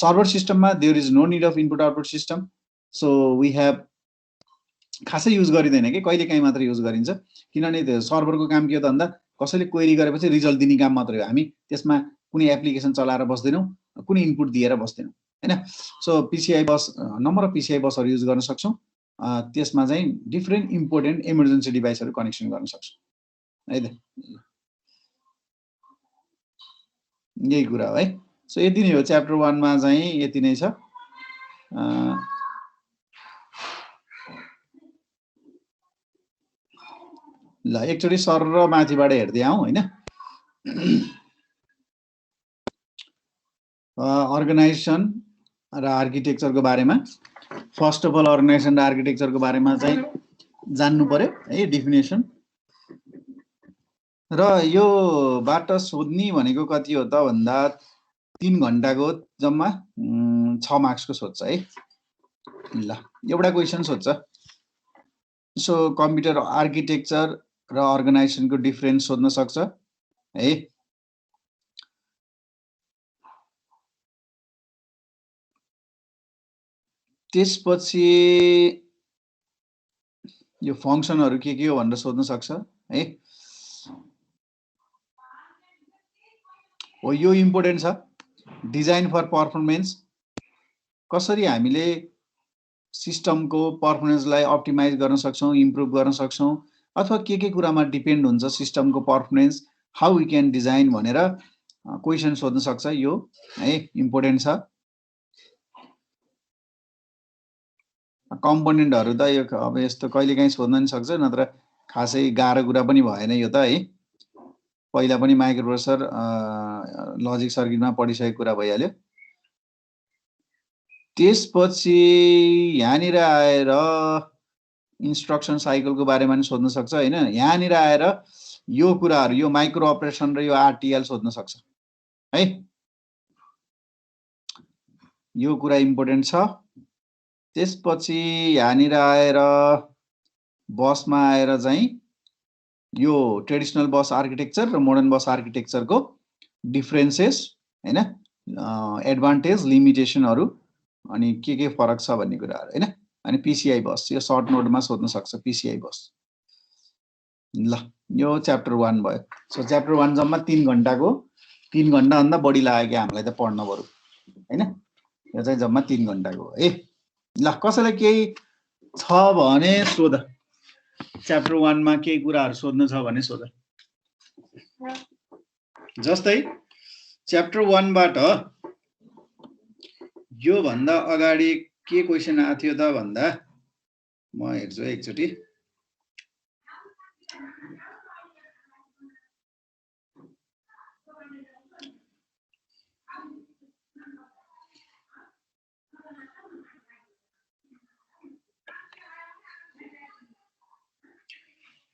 सर्भर सिस्टममा there is no need of input output system so we have खासै युज गरिदैन के कहिलेकाहीँ मात्र युज गरिन्छ किनभने सर्भरको काम के हो त भन्दा कसैले क्वेरी गरेपछि रिजल्ट दिने काम मात्रै हो हामी त्यसमा कुनै एप्लिकेसन चलाएर बस्दैनौं कुनै इनपुट दिएर बस्दैनौं हैन so PCI bus number of PCI बसहरु युज गर्न सक्छौं त्यसमा चाहिँ डिफरेन्ट इम्पोर्टेन्ट इमर्जेन्सी डिभाइसहरु कनेक्सन गर्न सक्छौं है त यही कुरा हो है सो यति नै हो च्याप्टर 1 मा चाहिँ यति नै छ ल एकचोटी सर र माथिबाट हेर्दै आउँ हैन अर्गनाइजेसन र आर्किटेक्चरको बारेमा फर्स्ट अफ अल अर्गनाइजेसन र आर्किटेक्चरको बारेमा चाहिँ जान्नु पर्यो है डेफिनेसन र यो बाट सोध्ने भनेको कति हो त भन्दा 3 घण्टाको जम्मा 6 मार्क्सको सोध्छ है ल एउटा क्वेशन सोध्छ सो कम्प्युटर आर्किटेक्चर र अर्गनाइजेसनको डिफरेन्स सोध्न सक्छ है त्यसपछि यो फंक्सनहरु के हो भनेर सोध्न सक्छ है हो यो इम्पोर्टेन्ट छ डिजाइन फर परफर्मेन्स कसरी हामीले सिस्टमको परफर्मेन्सलाई अप्टिमाइज गर्न सक्छौं इम्प्रुभ गर्न सक्छौं अथवा के कुरामा डिपेन्ड हुन्छ सिस्टमको performance, how we can design भनेर क्वेसन सोध्न सक्छ। यो है इम्पोर्टेन्ट छ। कम्पोनेन्टहरु त यो अब यस्तो कहिलेकाहीँ सोध्न नि सक्छ, नत्र खासै गाह्रो कुरा पनि भएन यो त है। पहिला पनि माइक्रोप्रोसेसर लजिक सर्किटमा पढिसकेको कुरा भइहाल्यो। त्यसपछि यहाँनिर आएर इन्स्ट्रक्सन साइकलको बारेमा पनि सोध्न सक्छ हैन। यहाँनिर आएर यो कुराहरु, यो माइक्रो अपरेसन र यो आरटीएल सोध्न सक्छ है। यो कुरा इम्पोर्टेन्ट छ। त्यसपछि यहाँनिर आएर बसमा आएर चाहिँ यो ट्रेडिसनल बस आर्किटेक्चर र मोडर्न बस आर्किटेक्चरको डिफरेन्सेस हैन, एडभान्टेज लिमिटेसनहरु अनि के फरक छ भन्ने कुराहरु हैन। अनि पीसीआई बस यो सर्ट नोटमा सोध्न सक्छ पीसीआई बस। ल यो च्याप्टर 1 भयो। सो च्याप्टर 1 जम्मा 3 घण्टाको 3 घण्टा भन्दा बढी लाग्यो हामीलाई त पढ्न बरु हैन। यो चाहिँ जम्मा 3 घण्टाको है। ल कसैलाई केही छ भने सोध। च्याप्टर 1 मा केही कुराहरु सोध्न छ भने सोध। जस्तै च्याप्टर 1 बाट यो भन्दा अगाडि के क्वेशन आएको थियो त भन्दा म हेर्छु एकचोटी।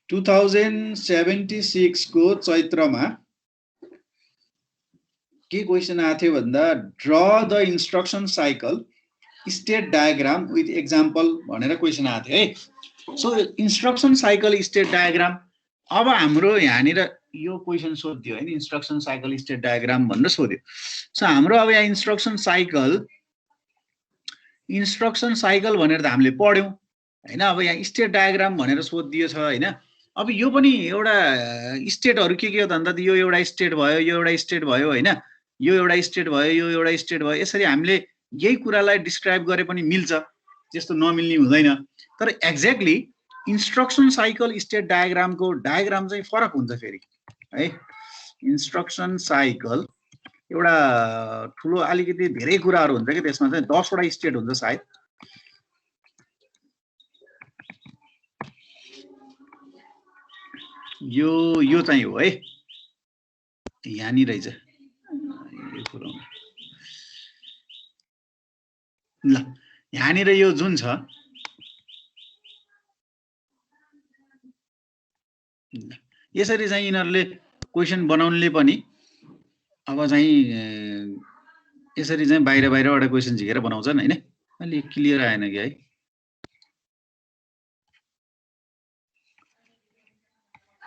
टु 2076 को चैत्रमा के क्वेशन आएको थियो भन्दा draw the instruction cycle state diagram with example भनेर क्वेशन आएको थियो है। So instruction cycle state diagram, अब हाम्रो यहाँनिर यो क्वेशन सोध्यो हैन, इन्स्ट्रक्सन साइकल स्टेट डायग्राम भनेर सोध्यो। सो हाम्रो अब यहाँ इन्स्ट्रक्सन साइकल भनेर त हामीले पढ्यौं हैन। अब यहाँ स्टेट डायग्राम भनेर सोधियो छ हैन। अब यो पनि एउटा स्टेटहरु के हो त भन्दा यो एउटा स्टेट भयो, यो एउटा स्टेट भयो हैन, यो एउटा स्टेट भयो, यो एउटा स्टेट भयो। यसरी हामीले यही कुरालाई डिस्क्राइब गरे पनि मिल्छ, त्यस्तो नमिल्ने हुँदैन। तर एक्ज्याक्टली इन्स्ट्रक्सन साइकल स्टेट डायग्रामको डायग्राम चाहिँ फरक हुन्छ फेरि है। इन्स्ट्रक्सन साइकल एउटा ठुलो अलिकति धेरै कुराहरु हुन्छ के त्यसमा चाहिँ 10 वटा स्टेट हुन्छ सायद। यो चाहिँ हो है, यहाँनिर रहेछ यो कुरा। ल यहाँनिर यो जुन छ यसरी चाहिँ यिनीहरुले क्वेशन बनाउनले पनि अब चाहिँ यसरी चाहिँ बाहिरबाट क्वेशन झिकेर बनाउँछन् हैन। अलि क्लियर आएन कि है।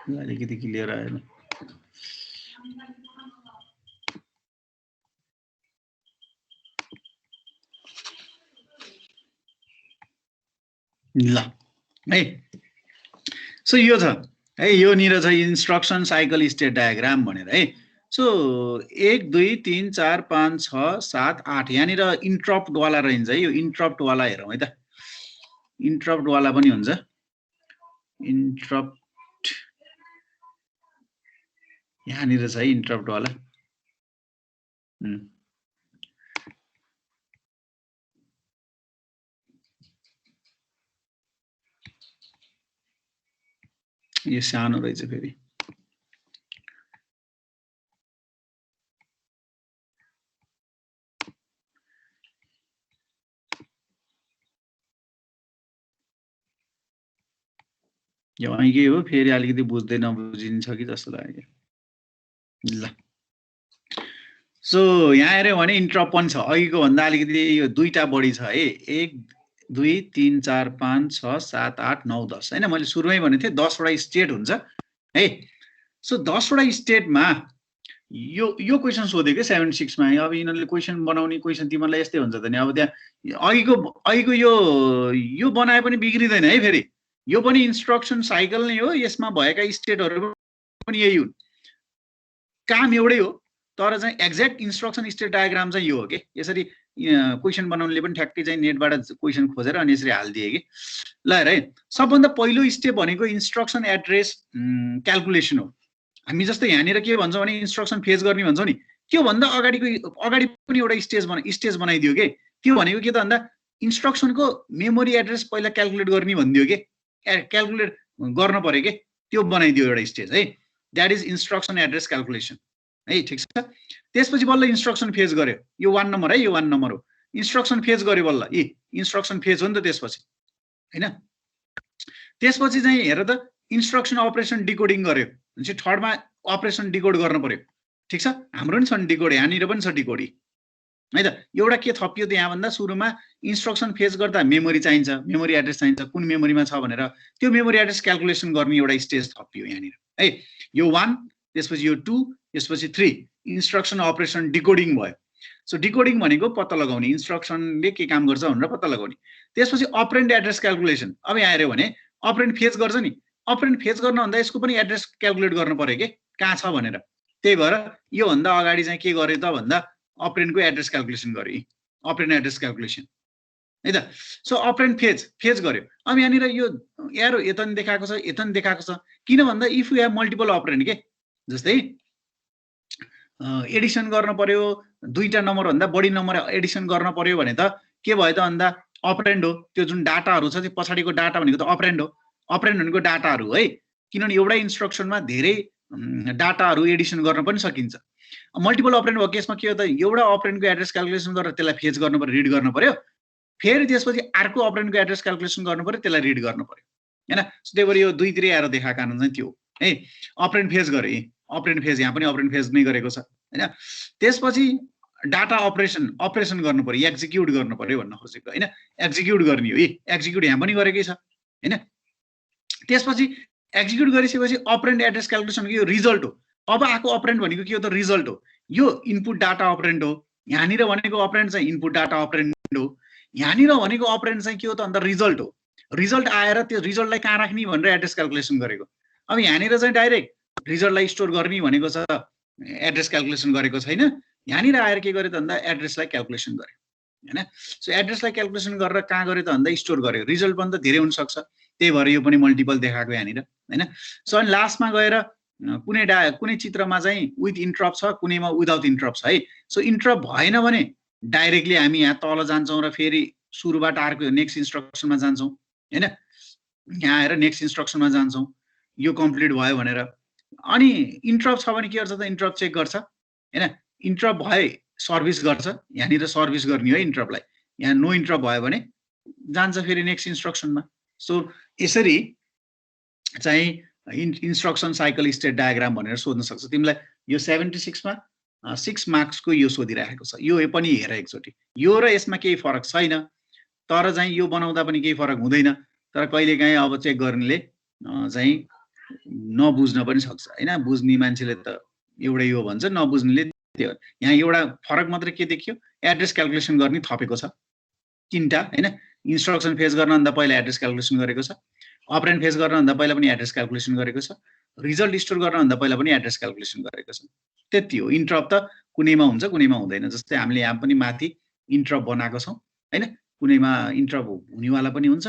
अलिकति क्लियर आएन। ल है। सो यो छ है, यो निर छ इन्स्ट्रक्सन साइकल स्टेट डायग्राम भनेर है। सो 1 2 3 4 5 6 7 8 यहाँनिर इन्टरप्ट वाला रहन्छ है। यो इन्टरप्ट वाला हेरौँ है त। इन्टरप्ट वाला पनि हुन्छ। इन्टरप्ट यहाँनिर छ है इन्टरप्ट वाला। यो सानो रहेछ फेरि। यो के हो फेरि अलिकति बुझ्दै नबुझिन्छ कि जस्तो लाग्यो। ल सो यहाँ हेर्यो भने इन्टरप्ट पनि छ। अघिको भन्दा अलिकति यो दुईटा बढी छ है। 1 2 3 4 5 6 7 8 9 10 हैन। मैले सुरुमै भनेथे 10 वटा स्टेट हुन्छ है। सो 10 वटा स्टेटमा यो क्वेशन सोधेको 76 मा। अब यिनीहरुले क्वेशन बनाउने क्वेशन तिमीहरुलाई यस्तै हुन्छ त नि। अब त्यहाँ अघिको यो बनाए पनि बिग्रिदैन है फेरि। यो पनि इन्स्ट्रक्सन साइकल नै हो, यसमा भएका स्टेटहरु पनि यही हुन्, काम एउटै हो, तर चाहिँ एक्ज्याक्ट इन्स्ट्रक्सन स्टेट डायग्राम चाहिँ यो हो के। यसरी क्वेसन बनाउनेले पनि ठ्याक्कै चाहिँ नेटबाट क्वेसन खोजेर अनि यसरी हालिदिए कि ल हेर है सबभन्दा पहिलो स्टेप भनेको इन्स्ट्रक्सन एड्रेस क्याल्कुलेसन हो हामी जस्तै यहाँनिर के भन्छौँ भने इन्स्ट्रक्सन फेच गर्ने भन्छौँ नि त्योभन्दा अगाडि पनि एउटा स्टेज बनाइदियो के त्यो भनेको के त भन्दा इन्स्ट्रक्सनको मेमोरी एड्रेस पहिला क्याल्कुलेट गर्ने भनिदियो के क्याल्कुलेट गर्न पर्यो के त्यो बनाइदियो एउटा स्टेज है that is instruction address calculation है ठिक छ त्यसपछि बल्ल इन्स्ट्रक्सन फेच गर्यो यो 1 नम्बर है यो 1 नम्बर हो इन्स्ट्रक्सन फेच गर्यो बल्ल इन्स्ट्रक्सन फेच हो नि त त्यसपछि हैन त्यसपछि चाहिँ हेर त इन्स्ट्रक्सन अपरेसन डिकोडिङ गर्यो भनेपछि थर्डमा अपरेसन डिकोड गर्न पर्यो ठिक छ हाम्रो पनि छ नि डिकोड यहाँनिर पनि छ डिकोडी है त एउटा के थपियो त यहाँ भन्दा सुरुमा इन्स्ट्रक्सन फेच गर्दा मेमोरी चाहिन्छ मेमोरी एड्रेस चाहिन्छ कुन मेमोरीमा छ भनेर त्यो मेमोरी एड्रेस क्याल्कुलेसन गर्ने एउटा स्टेज थपियो यहाँनिर है यो 1 त्यसपछि यो 2 त्यसपछि 3 इन्स्ट्रक्सन अपरेसन डिकोडिङ भयो सो डिकोडिङ भनेको पत्ता लगाउने इन्स्ट्रक्सनले के काम गर्छ भनेर पत्ता लगाउने त्यसपछि अपरेन्ड एड्रेस क्याल्कुलेसन अब यहाँ हेर्यो भने अपरेन्ड फेच गर्छ नि अपरेन्ड फेच गर्न भन्दा यसको पनि एड्रेस क्याल्कुलेट गर्नु पर्यो के कहाँ छ भनेर त्यही भएर यो भन्दा अगाडि चाहिँ के गर्यो त भन्दा अपरेन्डको एड्रेस क्याल्कुलेसन गर्यो अपरेन्ड एड्रेस क्याल्कुलेसन है त सो अपरेन्ड फेच गर्यो अब यहाँनिर यो एरो यता नि देखाएको छ यता नि देखाएको छ किन भन्दा इफ यु हेभ मल्टिपल अपरेन्ड के जस्तै एडिसन गर्न पर्यो दुईटा नम्बर भन्दा बढी नम्बर एडिसन गर्न पर्यो भने त के भयो त भन्दा अपरेन्ड हो त्यो जुन डाटाहरू छ त्यो पछाडिको डाटा भनेको त अपरेन्ड हो अपरेन्ड भनेको डाटाहरू है किनभने एउटै इन्स्ट्रक्सनमा धेरै डाटाहरू एडिसन गर्न पनि सकिन्छ मल्टिपल अपरेन्ड भएको केसमा के हो त एउटा अपरेन्डको एड्रेस क्याल्कुलेसन गरेर त्यसलाई फेच गर्नु पर्यो रिड गर्नु पर्यो फेरि त्यसपछि अर्को अपरेन्डको एड्रेस क्याल्कुलेसन गर्नु पर्यो त्यसलाई रिड गर्नु पर्यो हैन त्यही भएर यो दुईतिर आएर देखाएको कारण चाहिँ त्यो है अपरेन्ड फेच गरे अपरेन्ड फेज यहाँ पनि अपरेन्ड फेज नै गरेको छ हैन त्यसपछि डाटा अपरेसन गर्नु पर्यो एक्जिक्युट गर्नु पर्यो भन्न खोजेको हैन एक्जिक्युट गर्ने हो एक्जिक्युट यहाँ पनि गरेकै छ हैन त्यसपछि एक्जिक्युट गरिसकेपछि अपरेन्ड एड्रेस क्याल्कुलेसनको यो रिजल्ट हो अब आएको अपरेन्ड भनेको के हो त रिजल्ट हो यो इनपुट डाटा अपरेन्ड हो यहाँनिर भनेको अपरेन्ड चाहिँ इनपुट डाटा अपरेन्ड हो यहाँनिर भनेको अपरेन्ड चाहिँ के हो त अन्त रिजल्ट हो रिजल्ट आएर त्यो रिजल्टलाई कहाँ राख्ने भनेर एड्रेस क्याल्कुलेसन गरेको अब यहाँनिर चाहिँ डाइरेक्ट रिजल्टलाई स्टोर गर्ने भनेको छ एड्रेस क्याल्कुलेसन गरेको छैन यहाँनिर आएर के गर्यो त भन्दा एड्रेसलाई क्याल्कुलेसन गर्यो हैन सो एड्रेसलाई क्याल्कुलेसन गरेर कहाँ गर्यो त भन्दा स्टोर गर्यो रिजल्ट पनि त धेरै हुन सक्छ त्यही भएर यो पनि मल्टिपल देखाएको यहाँनिर हैन सो अनि लास्टमा गएर कुनै चित्रमा चाहिँ विथ इन्टरप्ट छ कुनैमा विदाउट इन्टरप्ट छ है सो इन्टरप्ट भएन भने डाइरेक्टली हामी यहाँ तल जान्छौँ र फेरि सुरुबाट अर्को नेक्स्ट इन्स्ट्रक्सनमा जान्छौँ हैन यहाँ आएर नेक्स्ट इन्स्ट्रक्सनमा जान्छौँ यो कम्प्लिट भयो भनेर अनि इन्टरप्ट छ भने के गर्छ त इन्टरप्ट चेक गर्छ हैन इन्टरप्ट भए सर्भिस गर्छ यहाँनिर सर्भिस गर्ने हो इन्टरप्टलाई यहाँ नो इन्टरप्ट भयो भने जान्छ फेरि नेक्स्ट इन्स्ट्रक्सनमा सो यसरी चाहिँ इन्स्ट्रक्सन साइकल स्टेट डायग्राम भनेर सोध्न सक्छ तिमीलाई यो 76 मा 6 मार्क्सको यो सोधिरहेको छ यो पनि हेर एकचोटि यो र यसमा केही फरक छैन तर चाहिँ यो बनाउँदा पनि केही फरक हुँदैन तर कहिलेकाहीँ अब चेक गर्नेले चाहिँ नबुझ्न पनि सक्छ हैन बुझ्ने मान्छेले त एउटै यो भन्छ नबुझ्नेले त्यो यहाँ एउटा फरक मात्र के देखियो एड्रेस क्याल्कुलेसन गर्ने थपेको छ तीनटा हैन इन्स्ट्रक्सन फेच गर्न भन्दा पहिला एड्रेस क्याल्कुलेसन गरेको छ अपरेन्ड फेच गर्न भन्दा पहिला पनि एड्रेस क्याल्कुलेसन गरेको छ रिजल्ट स्टोर गर्न भन्दा पहिला पनि एड्रेस क्याल्कुलेसन गरेको छ त्यति हो इन्टरप्ट त कुनैमा हुन्छ कुनैमा हुँदैन जस्तै हामीले यहाँ पनि माथि इन्टरप्ट बनाएको छौं हैन कुनैमा इन्टरप्ट हुनेवाला पनि हुन्छ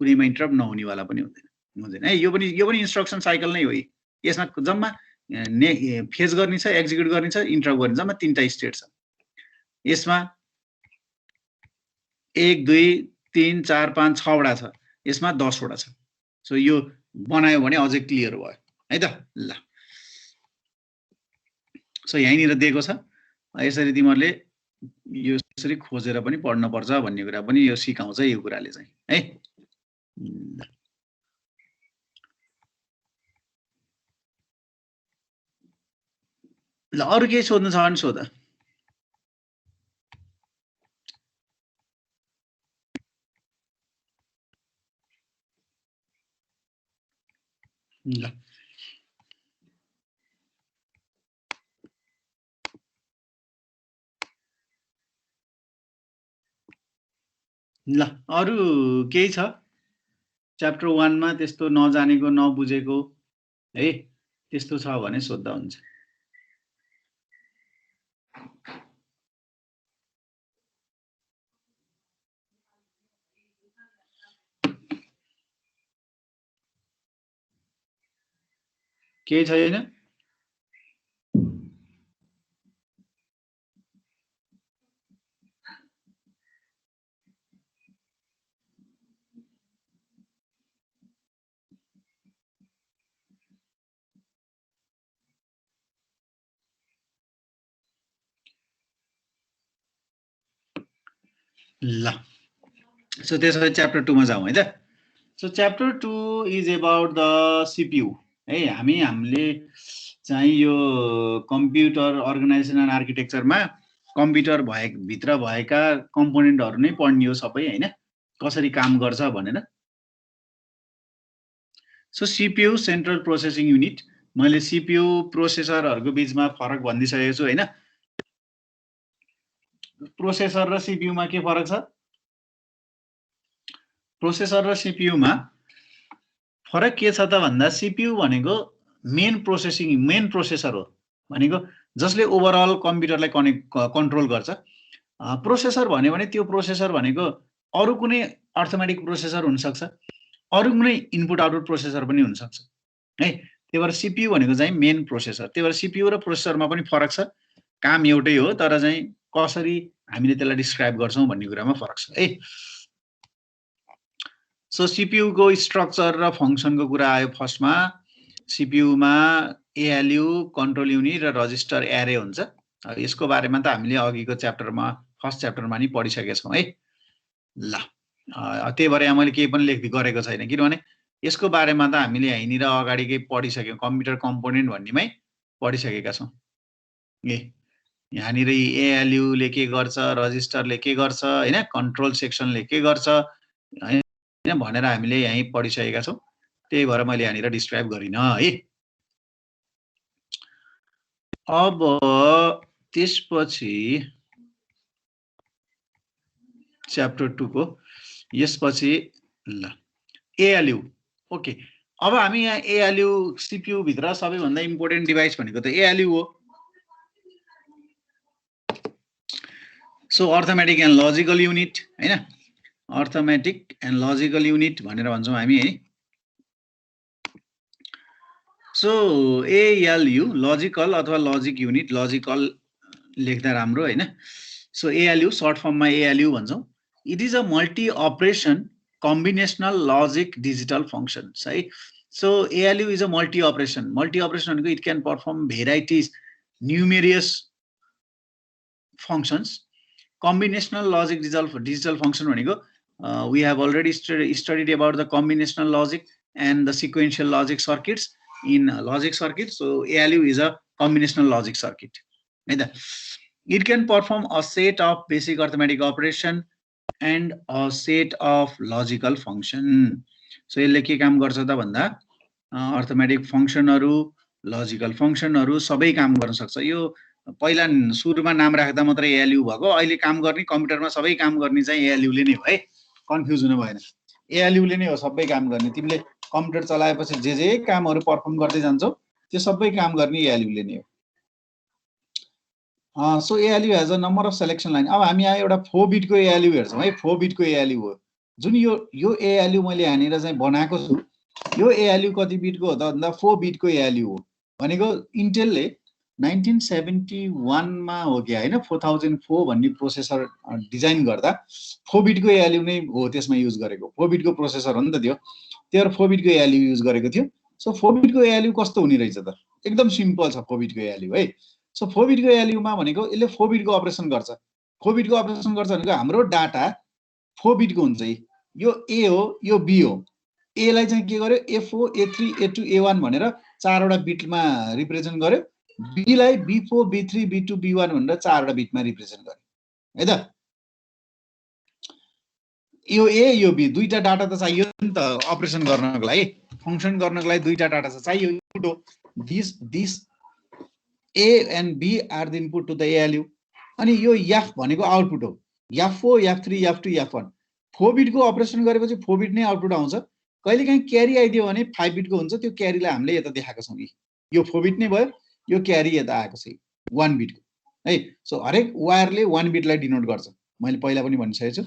कुनैमा इन्टरप्ट नहुनेवाला पनि हुँदैन है यो पनि इन्स्ट्रक्सन साइकल नै हो यसमा जम्मा फेच गर्ने छ एक्जिक्युट गर्ने छ इन्टरप्ट गर्ने जम्मा तीनटा स्टेट छ यसमा 1 2 3 4 5 6 वटा छ यसमा 10 वटा छ सो यो बनायो भने अझै क्लियर भयो है त ल सो यहीँनिर दिएको छ यसरी तिमीहरूले यो यसरी खोजेर पनि पढ्न पर्छ भन्ने कुरा पनि यो सिकाउँछ यो कुराले चाहिँ है ल अरु केही सोध्नु छ भने सोध ल अरु केही छ च्याप्टर 1 मा त्यस्तो नजानेको नबुझेको है त्यस्तो छ भने सोध्दा हुन्छ केही छैन? ल सो त्यसो च्याप्टर 2 मा जाउँ है त। So chapter 2 is about the CPU है। हामीले चाहिँ यो कम्प्युटर अर्गनाइजेसन एन्ड आर्किटेक्चरमा कम्प्युटर भित्र भएका कम्पोनेन्टहरु नै पढ्ने हो सबै हैन, कसरी काम गर्छ भनेर। So CPU central processing unit, मैले सीपीयू प्रोसेसरहरुको बीचमा फरक भनिदिसकेको छु हैन। प्रोसेसर र सीपीयू मा के फरक छ? प्रोसेसर र सीपीयू मा फरक के छ त भन्दा सीपीयू भनेको मेन प्रोसेसर हो, भनेको जसले ओभरअल कम्प्युटरलाई कन्ट्रोल गर्छ। प्रोसेसर भन्यो भने त्यो प्रोसेसर भनेको अरु कुनै अर्थमेटिक प्रोसेसर हुन सक्छ, अरु कुनै इनपुट आउटपुट प्रोसेसर पनि हुन सक्छ है। त्यही भएर सीपीयू भनेको चाहिँ मेन प्रोसेसर। त्यही भएर सीपीयू र प्रोसेसरमा पनि फरक छ, काम एउटै हो तर चाहिँ कसरी हामीले त्यसलाई डिस्क्राइब गर्छौं भन्ने कुरामा फरक छ है। सो सीपीयू को स्ट्रक्चर र फंक्सनको कुरा आयो। फर्स्टमा सीपीयू मा एएलयू, कन्ट्रोल युनिट र रजिस्टर एरे हुन्छ। यसको बारेमा त हामीले अघिको च्याप्टरमा फर्स्ट च्याप्टरमा नि पढिसकेका छौं है। ल त्यही भएर यहाँ मैले केही पनि गरेको छैन, किनभने यसको बारेमा त हामीले यहीँनिर अगाडिकै पढिसक्यौं, कम्प्युटर कम्पोनेन्ट भन्नेमै पढिसकेका छौं। यहाँनिर एएलयू ले के गर्छ, रजिस्टरले के गर्छ हैन, कन्ट्रोल सेक्सनले के गर्छ हैन भनेर हामीले यही पढिसकेका छौं। त्यही भएर मैले यहाँनिर डिस्क्राइब गरिन है। अब त्यसपछि च्याप्टर 2 को यसपछि ल एएलयू। ओके, अब हामी यहाँ एएलयू सीपीयू भित्र सबैभन्दा इम्पोर्टेन्ट डिभाइस भनेको त एएलयू हो। So arithmetic and logical unit हैन, अर्थमेटिक एन्ड लजिकल युनिट भनेर भन्छौं हामी है। सो एएलयू लजिकल अथवा लजिक युनिट, लजिकल लेख्दा राम्रो हैन। सो एएलयू सर्ट फर्ममा एएलयू भन्छौं। It is a multi operation combinational logic digital functions है। So ALU is a multi operation भनेको it can perform varieties numerous functions. combinational logic digital function भनेको we have already studied about the combinational logic and the sequential logic circuits in logic circuit. So ALU is a combinational logic circuit. It can perform a set of basic arithmetic operation and a set of logical function. So यसले के काम गर्छ त भन्दा arithmetic फंक्सनहरु, logical फंक्सनहरु सबै काम गर्न सक्छ। यो पहिला सुरुमा नाम राख्दा मात्र एएलयू भएको, अहिले काम गर्ने कम्प्युटरमा सबै काम गर्ने चाहिँ एएलयू ले नै हो है, कन्फ्युज हुनु भएन। एएलयू ले नै हो सबै काम गर्ने। तिमीले कम्प्युटर चलाएपछि जे कामहरु परफर्म गर्दै जान्छौ त्यो सबै काम गर्ने एएलयू ले नै हो। So ALU has a number of selection line. अब हामी यहाँ एउटा 4 बिट को एएलयू हेर्छौं है। 4 बिट को एएलयू हो जुन यो एएलयू मैले यहाँनिर चाहिँ बनाएको छु। यो एएलयू कति बिट को हो त भन्दा 4 बिट को एएलयू हो। भनेको इन्टेलले 1971 मा हो कि हैन 4004 भन्ने प्रोसेसर डिजाइन गर्दा 4 बिट को एएलयू नै हो त्यसमा युज गरेको। 4 बिट को प्रोसेसर हो नि त त्यो, त्यही भएर 4 बिट को एएलयू युज गरेको थियो। सो 4 बिट को एएलयू कस्तो हुने रहेछ त? एकदम सिम्पल छ 4 बिट को एएलयू है। सो 4 बिट को एएलयू मा भनेको यसले 4 बिट को अपरेसन गर्छ। 4 बिट को अपरेसन गर्छ भनेको हाम्रो डाटा 4 बिट को हुन्छ। यो ए हो, यो बी हो। ए लाई चाहिँ के गर्यो A4 A3 A2 A1 भनेर चारवटा बिटमा रिप्रेजेन्ट गर्यो। बी लाई B4 B3 B2 B1 भनेर चारवटा बिटमा रिप्रेजेन्ट गर्यो है त। यो ए यो बी दुईटा डाटा त चाहियो नि त अपरेसन गर्नको लागि, फंक्सन गर्नको लागि दुईटा डाटा चाहियो। इनपुट हो this A and B are the input to the ALU. अनि यो एफ भनेको आउटपुट हो। F4 F3 F2 F1 4 beet को अपरेसन गरेपछि 4 बिट नै आउटपुट आउँछ। कहिलेकाहीँ क्यारी आइदियो भने 5 बिट को हुन्छ। त्यो क्यारीलाई हामीले यता देखाएको छौं। यो 4 बिट नै भयो, यो क्यारी यता आएको छ 1 बिट को है। सो हरेक वायरले 1 बिटलाई डिनोट गर्छ। मैले पहिला पनि भनिसकेको छु।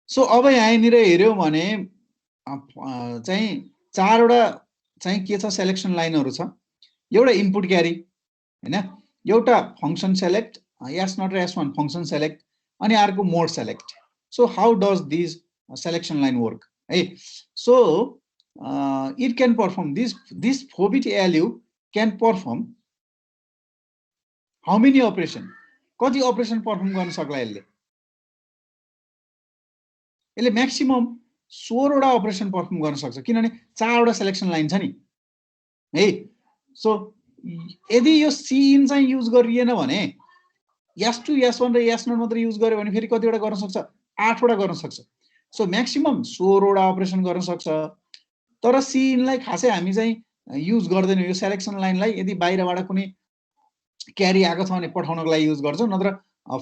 सो अब यहाँनिर हेर्यौ भने चाहिँ चारवटा चाहिँ के छ सेलेक्सन लाइनहरु छ एउटा इनपुट क्यारी हैन एउटा फंक्सन सेलेक्ट yes not र s1 फंक्सन सेलेक्ट अनि अर्को मोड select so how does this selection line work hey so it can perform this 4-bit ALU can perform how many operation कति अपरेसन परफर्म गर्न सक्ला यसले maximum 16 वटा operation perform गर्न सक्छ किनभने 4 वटा सिलेक्सन लाइन छ नि है सो यदि यो सी इन चाहिँ युज गरिएन भने s2 s1 र s0 मात्र युज गर्यो भने फेरि कति वटा गर्न सक्छ 8 वटा गर्न सक्छ सो म्याक्सिमम 16 वटा अपरेसन गर्न सक्छ तर सी इन लाई खासै हामी चाहिँ युज गर्दैनौं यो सिलेक्सन लाइनलाई यदि बाहिरबाट कुनै क्यारी आएको छ भने पठाउनको लागि युज गर्छौं नत्र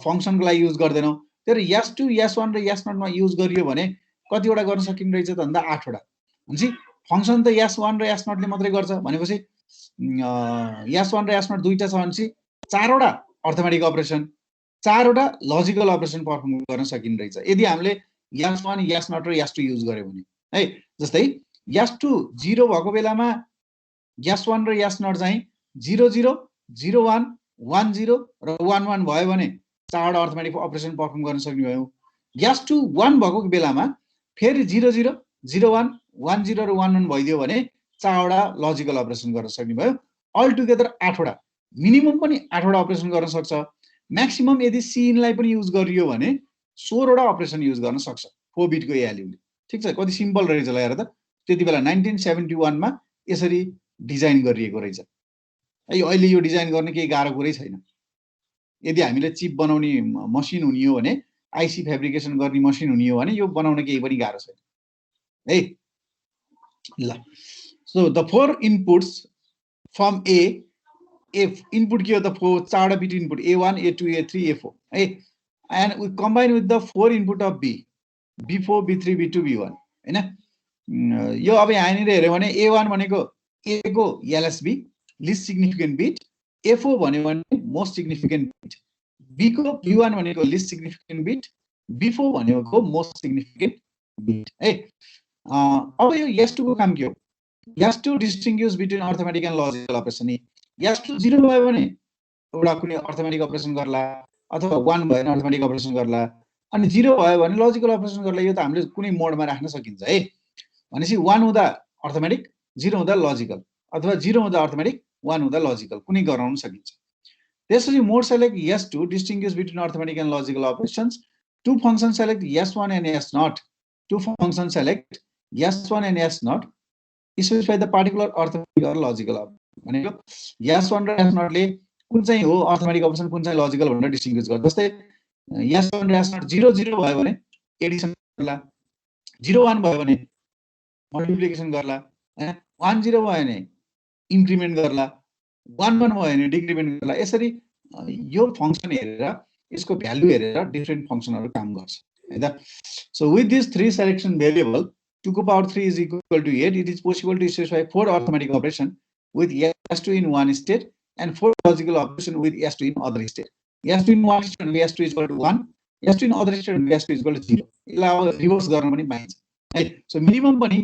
फंक्सनको लागि युज गर्दैनौं तर s2 s1 र s0 मा युज गरियो भने कति वटा गर्न सकिन्छ रहेछ त भन्दा 8 वटा हुन्छ फंक्सन त s1 र s0 ले मात्रै गर्छ भनेपछि s1 र s0 दुईटा छ भनेपछि 4 वटा अर्थमेटिक अपरेसन 4 वटा लजिकल अपरेसन परफर्म गर्न सकिन्छ रहेछ यदि हामीले s1 s0 र s2 युज गर्यो भने है जस्तै s2 0 भएको बेलामा s1 र s0 चाहिँ 0 0 0 1 1 0 र 1 1 भयो भने 4 वटा अर्थमेटिक अपरेसन परफर्म गर्न सक्ने भयो s2 1 भएको बेलामा फेरि 0 0 0 1 1 0 र 1 1 भइदियो भने 4 वटा लजिकल अपरेसन गर्न सक्ने भयो अल टुगेदर 8 वटा मिनिमम पनि 8 वटा अपरेसन गर्न सक्छ म्याक्सिमम यदि सी इन लाई पनि युज गरियो भने 16 वटा अपरेसन युज गर्न सक्छ 4 बिट को एएलयू ले ठीक छ कति सिम्पल रहेछ ल हेर त त्यति बेला 1971 मा यसरी डिजाइन गरिएको रहेछ है अहिले यो डिजाइन गर्ने केही गाह्रो कुरै छैन यदि हामीले चिप बनाउने मसिन हुने हो भने आईसी फेब्रिकेसन गर्ने मसिन हुने हो भने यो बनाउन केही पनि गाह्रो छैन है ल so the four inputs from A if input के हो त 4 चारवटा beet input a1 a2 a3 a4 है and we combine with the 4 input of b b4 b3 b2 b1 हैन यो अब यहाँनिर हेर्यो भने a1 भनेको a को lsb least significant bit a4 भन्यो भने most significant bit b को b1 भनेको least significant bit b4 भनेको most significant bit है अब यो s2 को काम के हो s2 distinguish between arithmetic and logical operation s2 0 भयो भने एउटा कुनै अर्थमेटिक अपरेसन गर्ला अथवा 1 भयो भने अर्थमेटिक अपरेसन गर्ला अनि 0 भयो भने लजिकल अपरेसन गर्ला यो त हामीले कुनै मोडमा राख्न सकिन्छ है भनेपछि 1 हुँदा अर्थमेटिक 0 हुँदा लजिकल अथवा 0 हुँदा अर्थमेटिक 1 हुँदा लजिकल कुनै गराउन सकिन्छ त्यसपछि मोड select s2 distinguish between arithmetic and logical operations two functions select s1 and s0 two functions select s1 and s0 specify the particular arithmetic or logical भनेको s1 र s0 ले कुन चाहिँ हो अर्थमेटिक अपरेसन कुन चाहिँ लजिकल भनेर distinguish गर्छ जस्तै s1 र s0 0 0 भयो भने एडिसन गर्ला 0 1 भयो भने मल्टिप्लिकेसन गर्ला 1 0 भयो भने इन्क्रिमेन्ट गर्ला 1 1 भयो भने डिक्रिमेन्ट गर्ला यसरी यो फंक्सन हेरेर यसको भ्यालु हेरेर डिफरेन्ट फंक्सनहरु काम गर्छ है त so with this three selection variable 2 को power 3 is equal to 8 it is possible to specify 4 arithmetic operation with s2 in one state and 4 logical operation with s2 in other state s2 in one state s2 is equal to 1 s2 in other state s2 is equal to 0 यसलाई reverse गर्न पनि पाइन्छ है so minimum पनि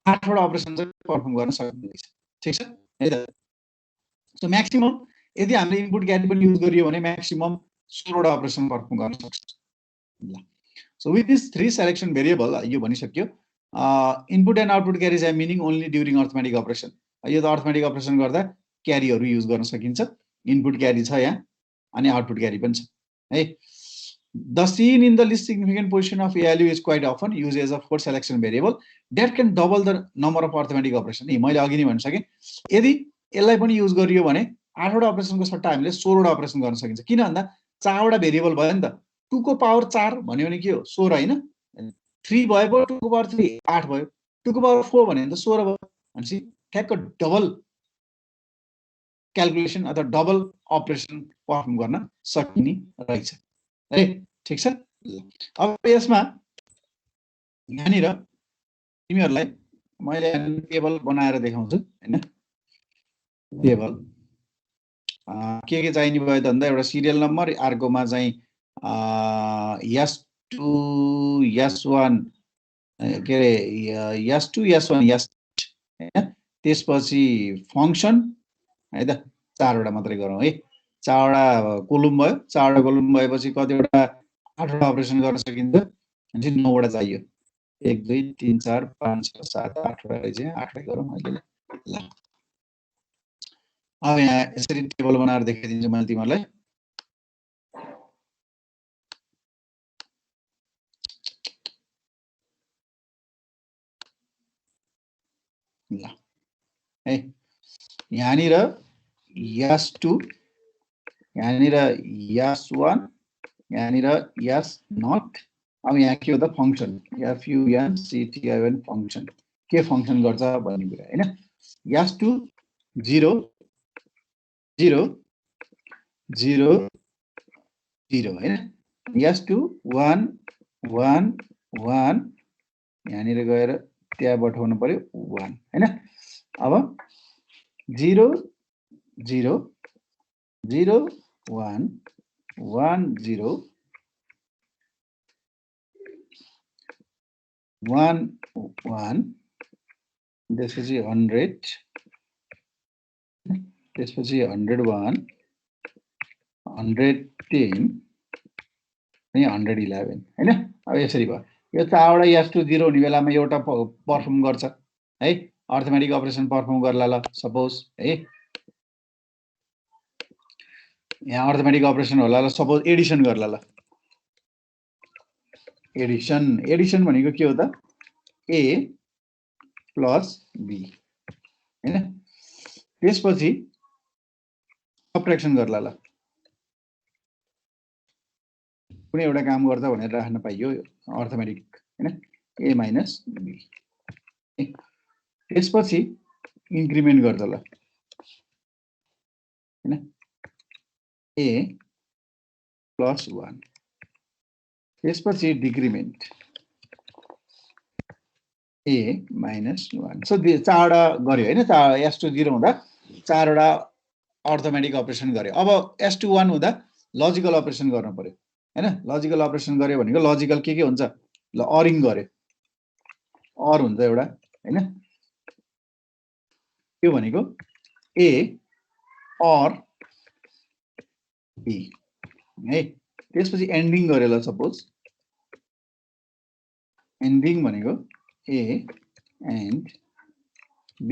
8 वटा operation चाहिँ perform गर्न सक्नुहुन्छ ठीक छ है त सो म्याक्सिमम यदि हामीले इनपुट क्यारी पनि युज गरियो भने म्याक्सिमम 16 वटा अपरेसन परफर्म गर्न सक्छ ल so with this three selection variable यो भनिसक्यो input and output carries have meaning only during arithmetic operation यो त अर्थमेटिक अपरेसन गर्दा क्यारीहरु युज गर्न सकिन्छ इनपुट क्यारी छ यहाँ अनि आउटपुट क्यारी पनि छ है the C in in the least significant position of ALU is quite often use as a fourth selection variable that can double the number of arithmetic operation मैले अघि नै भनिसके यदि यसलाई पनि युज गरियो भने 8 वटा अपरेसनको सट्टा हामीले 16 वटा अपरेसन गर्न सकिन्छ किन भन्दा 4 वटा भेरिएबल भयो नि त 2 को पावर 4 भन्यो भने के हो 16 हैन 3 भयो 2 को पावर 3 8 भयो 2 को पावर 4 भन्यो भने त 16 भयो भनेपछि ठ्याक्क डबल क्याल्कुलेसन अथवा डबल अपरेसन परफर्म गर्न सकिने रहेछ है ठीक छ अब यसमा यहाँनिर तिमीहरुलाई मैले टेबल बनाएर देखाउँछु हैन टेबल के चाहिने भयो त भन्दा एउटा सिरियल नम्बर अर्कोमा चाहिँ s2 s1 के रे s2 s1 s हैन त्यसपछि फंक्सन है त, चारवटा मात्रै गरौँ है। चारवटा कोलम भयो, चारवटा कोलम भएपछि कतिवटा 8वटा अपरेसन गर्न सकिन्छ, भनेपछि 9वटा चाहियो। 1 2 3 4 5 6 7 8वटा रहेछ, 8वटै गरौँ अहिले। ल अब यहाँ यसरी टेबल बनाएर देखाइदिन्छु मैले तिमीलाई। ल है यहाँनिर यस2, यहाँनिर यस1, यहाँनिर यस0। अब यहाँ के हो त फंक्सन, FUNCTION फंक्सन के फंक्सन गर्छ भन्ने कुरा हैन। यस2 0 0 0 0 हैन, यस2 1 1 1, यहाँनिर गएर त्यहाँ बठाउनु पर्यो 1 हैन। अब 0 0 0 1 1 0 1 1, त्यसपछि 100, त्यसपछि 101 110 अनि 111 हैन। अब यसरी भयो। यो चारवटा यस2 0 हुने बेलामा एउटा पर्फर्म गर्छ है, अर्थमेटिक अपरेसन पर्फर्म गर्ला ल सपोज है। यहाँ अर्थमेटिक अपरेसन होला ल सपोज एडिसन गर्ला ल। एडिसन भनेको के हो त, A प्लस B हैन। त्यसपछि सब्ट्र्याक्सन गर्ला ल, कुनै एउटा काम गर्छ भनेर राख्न पाइयो अर्थमेटिक हैन, A माइनस B। त्यसपछि इन्क्रिमेन्ट गर्दा ल हैन, A प्लस 1। त्यसपछि डिक्रिमेन्ट A माइनस 1। सो चारवटा गर्यो हैन, S2 0 हुँदा चारवटा अर्थमेटिक अपरेसन गर्यो। अब S2 1 हुँदा लजिकल अपरेसन गर्नु पर्यो हैन। लजिकल अपरेसन गर्यो भनेको लजिकल के हुन्छ ल, अरिङ गर्यो, अर हुन्छ एउटा हैन। त्यो भनेको A अर B है। त्यसपछि एन्डिङ गर्यो ल सपोज, एन्डिङ भनेको A एन्ड B।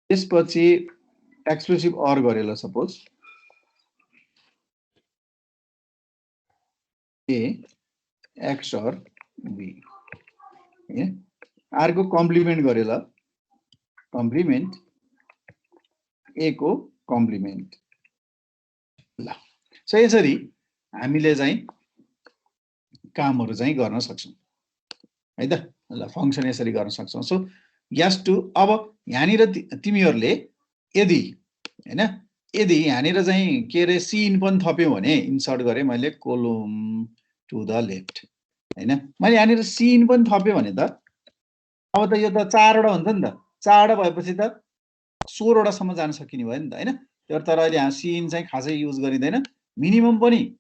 त्यसपछि एक्सक्लुसिभ अर गर्यो ल suppose, A XOR B। अर्को कम्प्लिमेन्ट गर्यो ल, कम्प्लिमेन्ट A को कम्प्लिमेन्ट। ल सो यसरी हामीले चाहिँ कामहरु चाहिँ गर्न सक्छौं है त। ल फंक्सन यसरी गर्न सक्छौं। सो यस2 अब यहाँनिर तिमीहरुले यदि हैन, यदि यहाँनिर चाहिँ के रे सी इन पनि थप्यौ भने, इन्सर्ट गरे मैले कोलम टु द लेफ्ट हैन, मैले यहाँनिर सी इन पनि थप्यो भने त अब त यो त 4वटा हुन्छ नि त, 4वटा भएपछि त 16वटा सम्म जान सकिने भयो नि त हैन। तर अहिले यहाँ सी इन चाहिँ खासै युज गरिदैन, मिनिमम पनि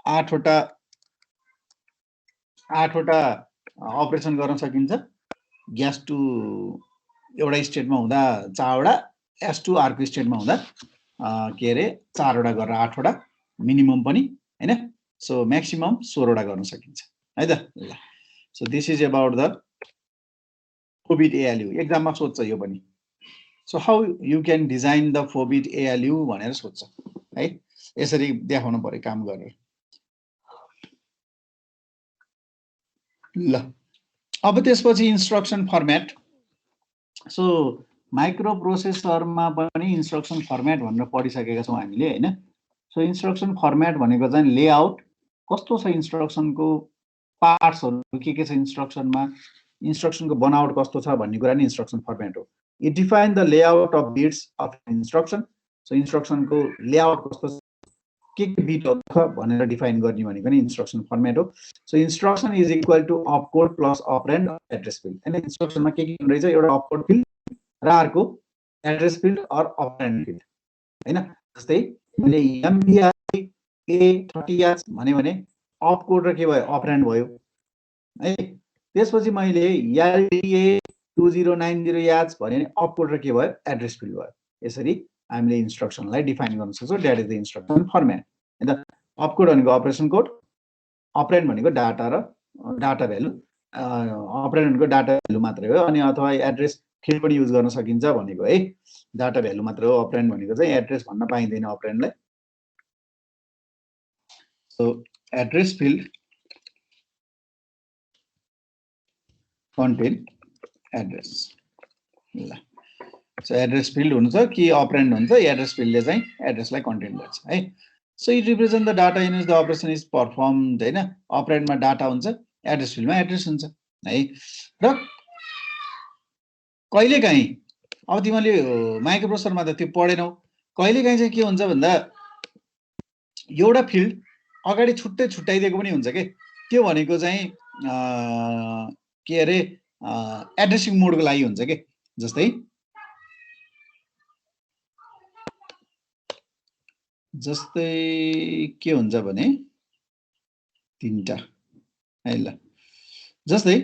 8वटा अपरेसन गर्न सकिन्छ। यस2 एउटा स्टेटमा हुँदा 4वटा, S2 अर्को स्टेटमा हुँदा के रे 4वटा गरेर 8वटा मिनिमम पनि हैन। सो म्याक्सिमम 16वटा गर्न सकिन्छ है त। ल so this is about the four bit ALU। एक्जाममा सोध्छ यो पनि। So how you can design the four bit ALU भनेर सोध्छ है। यसरी देखाउनु पर्यो काम गरेर। ल अब त्यसपछि इन्स्ट्रक्सन फर्म्याट। सो माइक्रो प्रोसेसरमा पनि इन्स्ट्रक्सन फर्म्याट भनेर पढिसकेका छौं हामीले हैन। सो इन्स्ट्रक्सन फर्म्याट भनेको चाहिँ लेआउट कस्तो छ, इन्स्ट्रक्सनको पार्ट्सहरु के छ इन्स्ट्रक्सनमा, इन्स्ट्रक्सनको बनावट कस्तो छ भन्ने कुरा नि इन्स्ट्रक्सन फर्म्याट हो। It define the layout of bits of instruction. So इन्स्ट्रक्सनको लेआउट कस्तो छ, के बिटहरु छ भनेर डिफाइन गर्ने भनेको नि इन्स्ट्रक्सन फर्म्याट हो। So instruction is equal to opcode plus operand address field हैन। इन्स्ट्रक्सनमा के रहेछ, एउटा अपकोड फिल्ड र अर्को address field or operand field हैन। जस्तै मैले MBI A30H भने अपकोड र के भयो, अपरेन्ड भयो है। त्यसपछि मैले LDA 2090 याच भन्यो भने अपकोड र के भयो एड्रेस फिल्ड भयो यसरी हामीले इन्स्ट्रक्सनलाई डिफाइन गर्न सक्छौं that is the instruction format हैन अपकोड भनेको अपरेसन कोड अपरेन्ड भनेको डाटा र डाटा भ्यालु अपरेन्ड भनेको डाटा भ्यालु मात्रै हो अनि अथवा एड्रेस फिल्ड पनि युज गर्न सकिन्छ भनेको है डाटा भ्यालु मात्र हो अपरेन्ड भनेको चाहिँ एड्रेस भन्न पाइँदैन अपरेन्डलाई so address field contain address ल सो एड्रेस फिल्ड हुन्छ कि अपरेन्ड हुन्छ एड्रेस फिल्डले चाहिँ एड्रेसलाई कन्टेन गर्छ है so it represent the data in the operation is performed हैन अपरेन्डमा डाटा हुन्छ एड्रेस फिल्डमा एड्रेस हुन्छ है र कहिलेकाहीँ अब तिमीले माइक्रोप्रोसेसरमा त त्यो पढेनौ कहिलेकाहीँ चाहिँ के हुन्छ भन्दा एउटा फिल्ड अगाडि छुट्टै छुट्टाइदिएको पनि हुन्छ के त्यो भनेको चाहिँ के अरे एड्रेसिङ मोडको लागि हुन्छ के जस्तै के हुन्छ भने तीनटा है ल जस्तै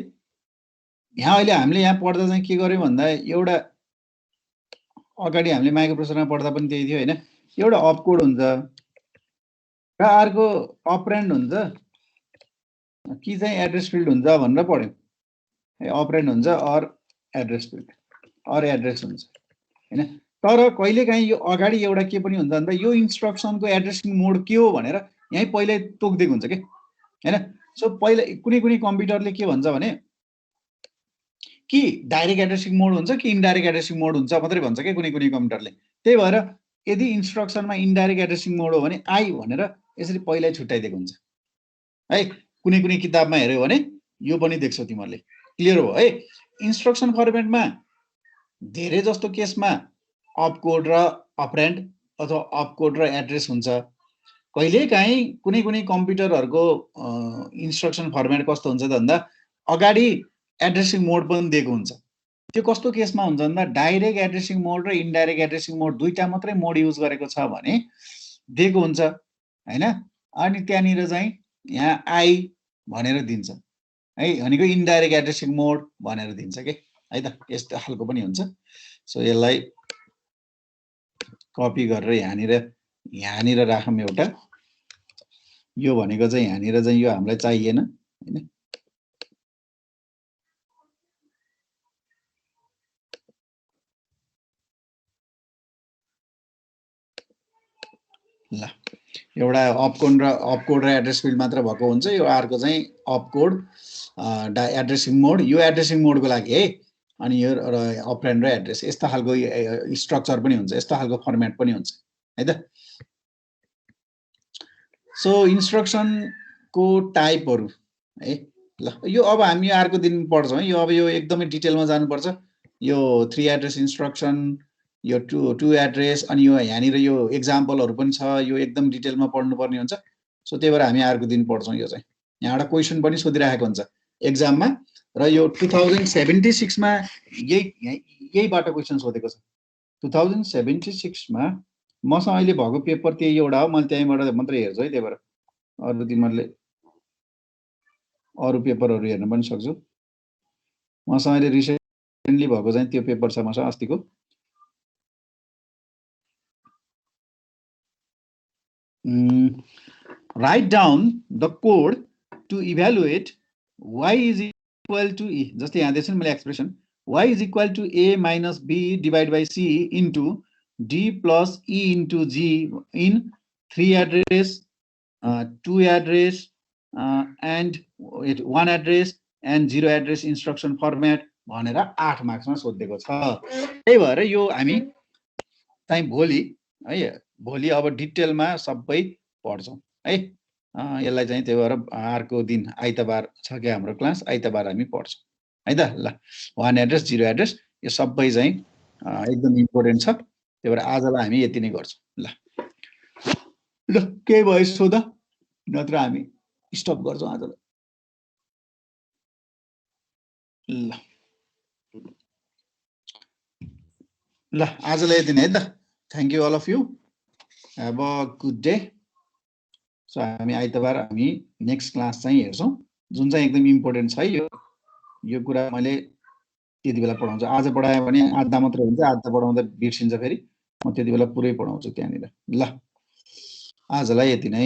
यहाँ अहिले हामीले यहाँ पढ्दा चाहिँ के गर्यौं भन्दा एउटा अगाडि हामीले माइक्रोप्रोसेसरमा पढ्दा पनि त्यही थियो हैन एउटा अपकोड हुन्छ र अर्को अपरेन्ड हुन्छ कि चाहिँ एड्रेस फिल्ड हुन्छ भनेर पढ्यौं अपरेन्ड हुन्छ or address field or address हुन्छ हैन तर कहिलेकाहीँ यो अगाडि एउटा के पनि हुन्छ भन्दा यो इन्स्ट्रक्सनको एड्रेसिङ मोड के हो भनेर यही पहिल्यै तोक्दिएको हुन्छ के हैन सो पहिला कुनै कम्प्युटरले के भन्छ भने कि डाइरेक्ट एड्रेसिङ मोड हुन्छ कि इन्डाइरेक्ट एड्रेसिङ मोड हुन्छ मात्रै भन्छ के कुनै कम्प्युटरले त्यही भएर यदि इन्स्ट्रक्सनमा इन्डाइरेक्ट एड्रेसिङ मोड हो भने आई भनेर यसरी पहिल्यै छुट्टाइदिएको हुन्छ है कुनै किताबमा हेर्यो भने यो पनि देख्छौ तिमीहरूले क्लियर हो है इन्स्ट्रक्सन फर्मेटमा धेरै जस्तो केसमा अपकोड र अपरेन्ड अथवा अपकोड र एड्रेस हुन्छ कहिलेकाहीँ कुनै कम्प्युटरहरुको इन्स्ट्रक्सन फर्मेट कस्तो हुन्छ त भन्दा अगाडि एड्रेसिङ मोड पनि दिएको हुन्छ त्यो कस्तो केसमा हुन्छ भन्दा डाइरेक्ट एड्रेसिङ मोड र इन्डाइरेक्ट एड्रेसिङ मोड दुईटा मात्रै मोड युज गरेको छ भने दिएको हुन्छ हैन अनि त्यहाँनिर चाहिँ यहाँ आई भनेर दिन्छ है भनेको इन्डाइरेक्ट एड्रेसिङ मोड भनेर दिन्छ के है त यस्तो खालको पनि हुन्छ सो यसलाई कपी गरेर यहाँनिर राखौं एउटा यो भनेको चाहिँ यहाँनिर चाहिँ यो हामीलाई चाहिएन हैन ल एउटा अपकोड र एड्रेस फिल्ड मात्र भएको हुन्छ यो अर्को चाहिँ अपकोड एड्रेसिङ मोड यो एड्रेसिङ मोडको लागि है अनि यो अपरेन्ड र एड्रेस यस्तो खालको स्ट्रक्चर पनि हुन्छ यस्तो खालको फर्मेट पनि हुन्छ है त सो इन्स्ट्रक्सनको टाइपहरु है ल यो अब हामी अर्को दिन पढ्छौं है यो अब यो एकदमै डिटेलमा जानुपर्छ यो 3 एड्रेस इन्स्ट्रक्सन यो टु एड्रेस अनि यो यहाँनिर यो एक्जाम्पलहरु पनि छ यो एकदम डिटेलमा पढ्नुपर्ने हुन्छ सो त्यही भएर हामी अर्को दिन पढ्छौं यो चाहिँ यहाँ एउटा क्वेशन पनि सोधिराखेको हुन्छ एक्जाममा र यो 2076 मा यहीबाट क्वेशन सोधेको छ 2076 मा मसँग अहिले भएको पेपर त्यही एउटा हो मैले त्यहीबाट मात्रै हेर्छु है त्यही भएर अरु तिमीहरुले अरु पेपरहरु हेर्न पनि सक्छौ मसँग अहिले रिसेन्टली भएको चाहिँ त्यो पेपर छ मसँग अस्तिको write down the code to evaluate y is equal to e जस्तै यहाँ देख्छन् मैले expression y is equal to a minus b divided by c into d plus e into g in 3 address 2 address and 1 address and 0 address instruction format भनेर 8 मार्क्समा सोधेको छ त्यही भएर यो हामी चाहिँ भोलि है भोलि अब डिटेलमा सबै पढ्छौं है यसलाई चाहिँ त्यही भएर अर्को दिन आइतबार छ के हाम्रो क्लास आइतबार हामी पढ्छौं है त ल 1 एड्रेस 0 एड्रेस यो सबै चाहिँ एकदम इम्पोर्टेन्ट छ त्यही भएर आजलाई हामी यति नै गर्छौं ल के भयो सोध नत्र हामी स्टप गर्छौं आजलाई ल आजलाई यति नै है त thank you all of you Have a good day. So हामी आइतबार हामी नेक्स्ट क्लास चाहिँ हेर्छौं जुन चाहिँ एकदम इम्पोर्टेन्ट छ यो कुरा मैले त्यति बेला पढाउँछु। आज पढायो भने आधा मात्रै हुन्छ, आधा पढाउँदा बिर्सिन्छ फेरि। म त्यति बेला पुरै पढाउँछु त्यहाँनिर। ल आजलाई यति नै।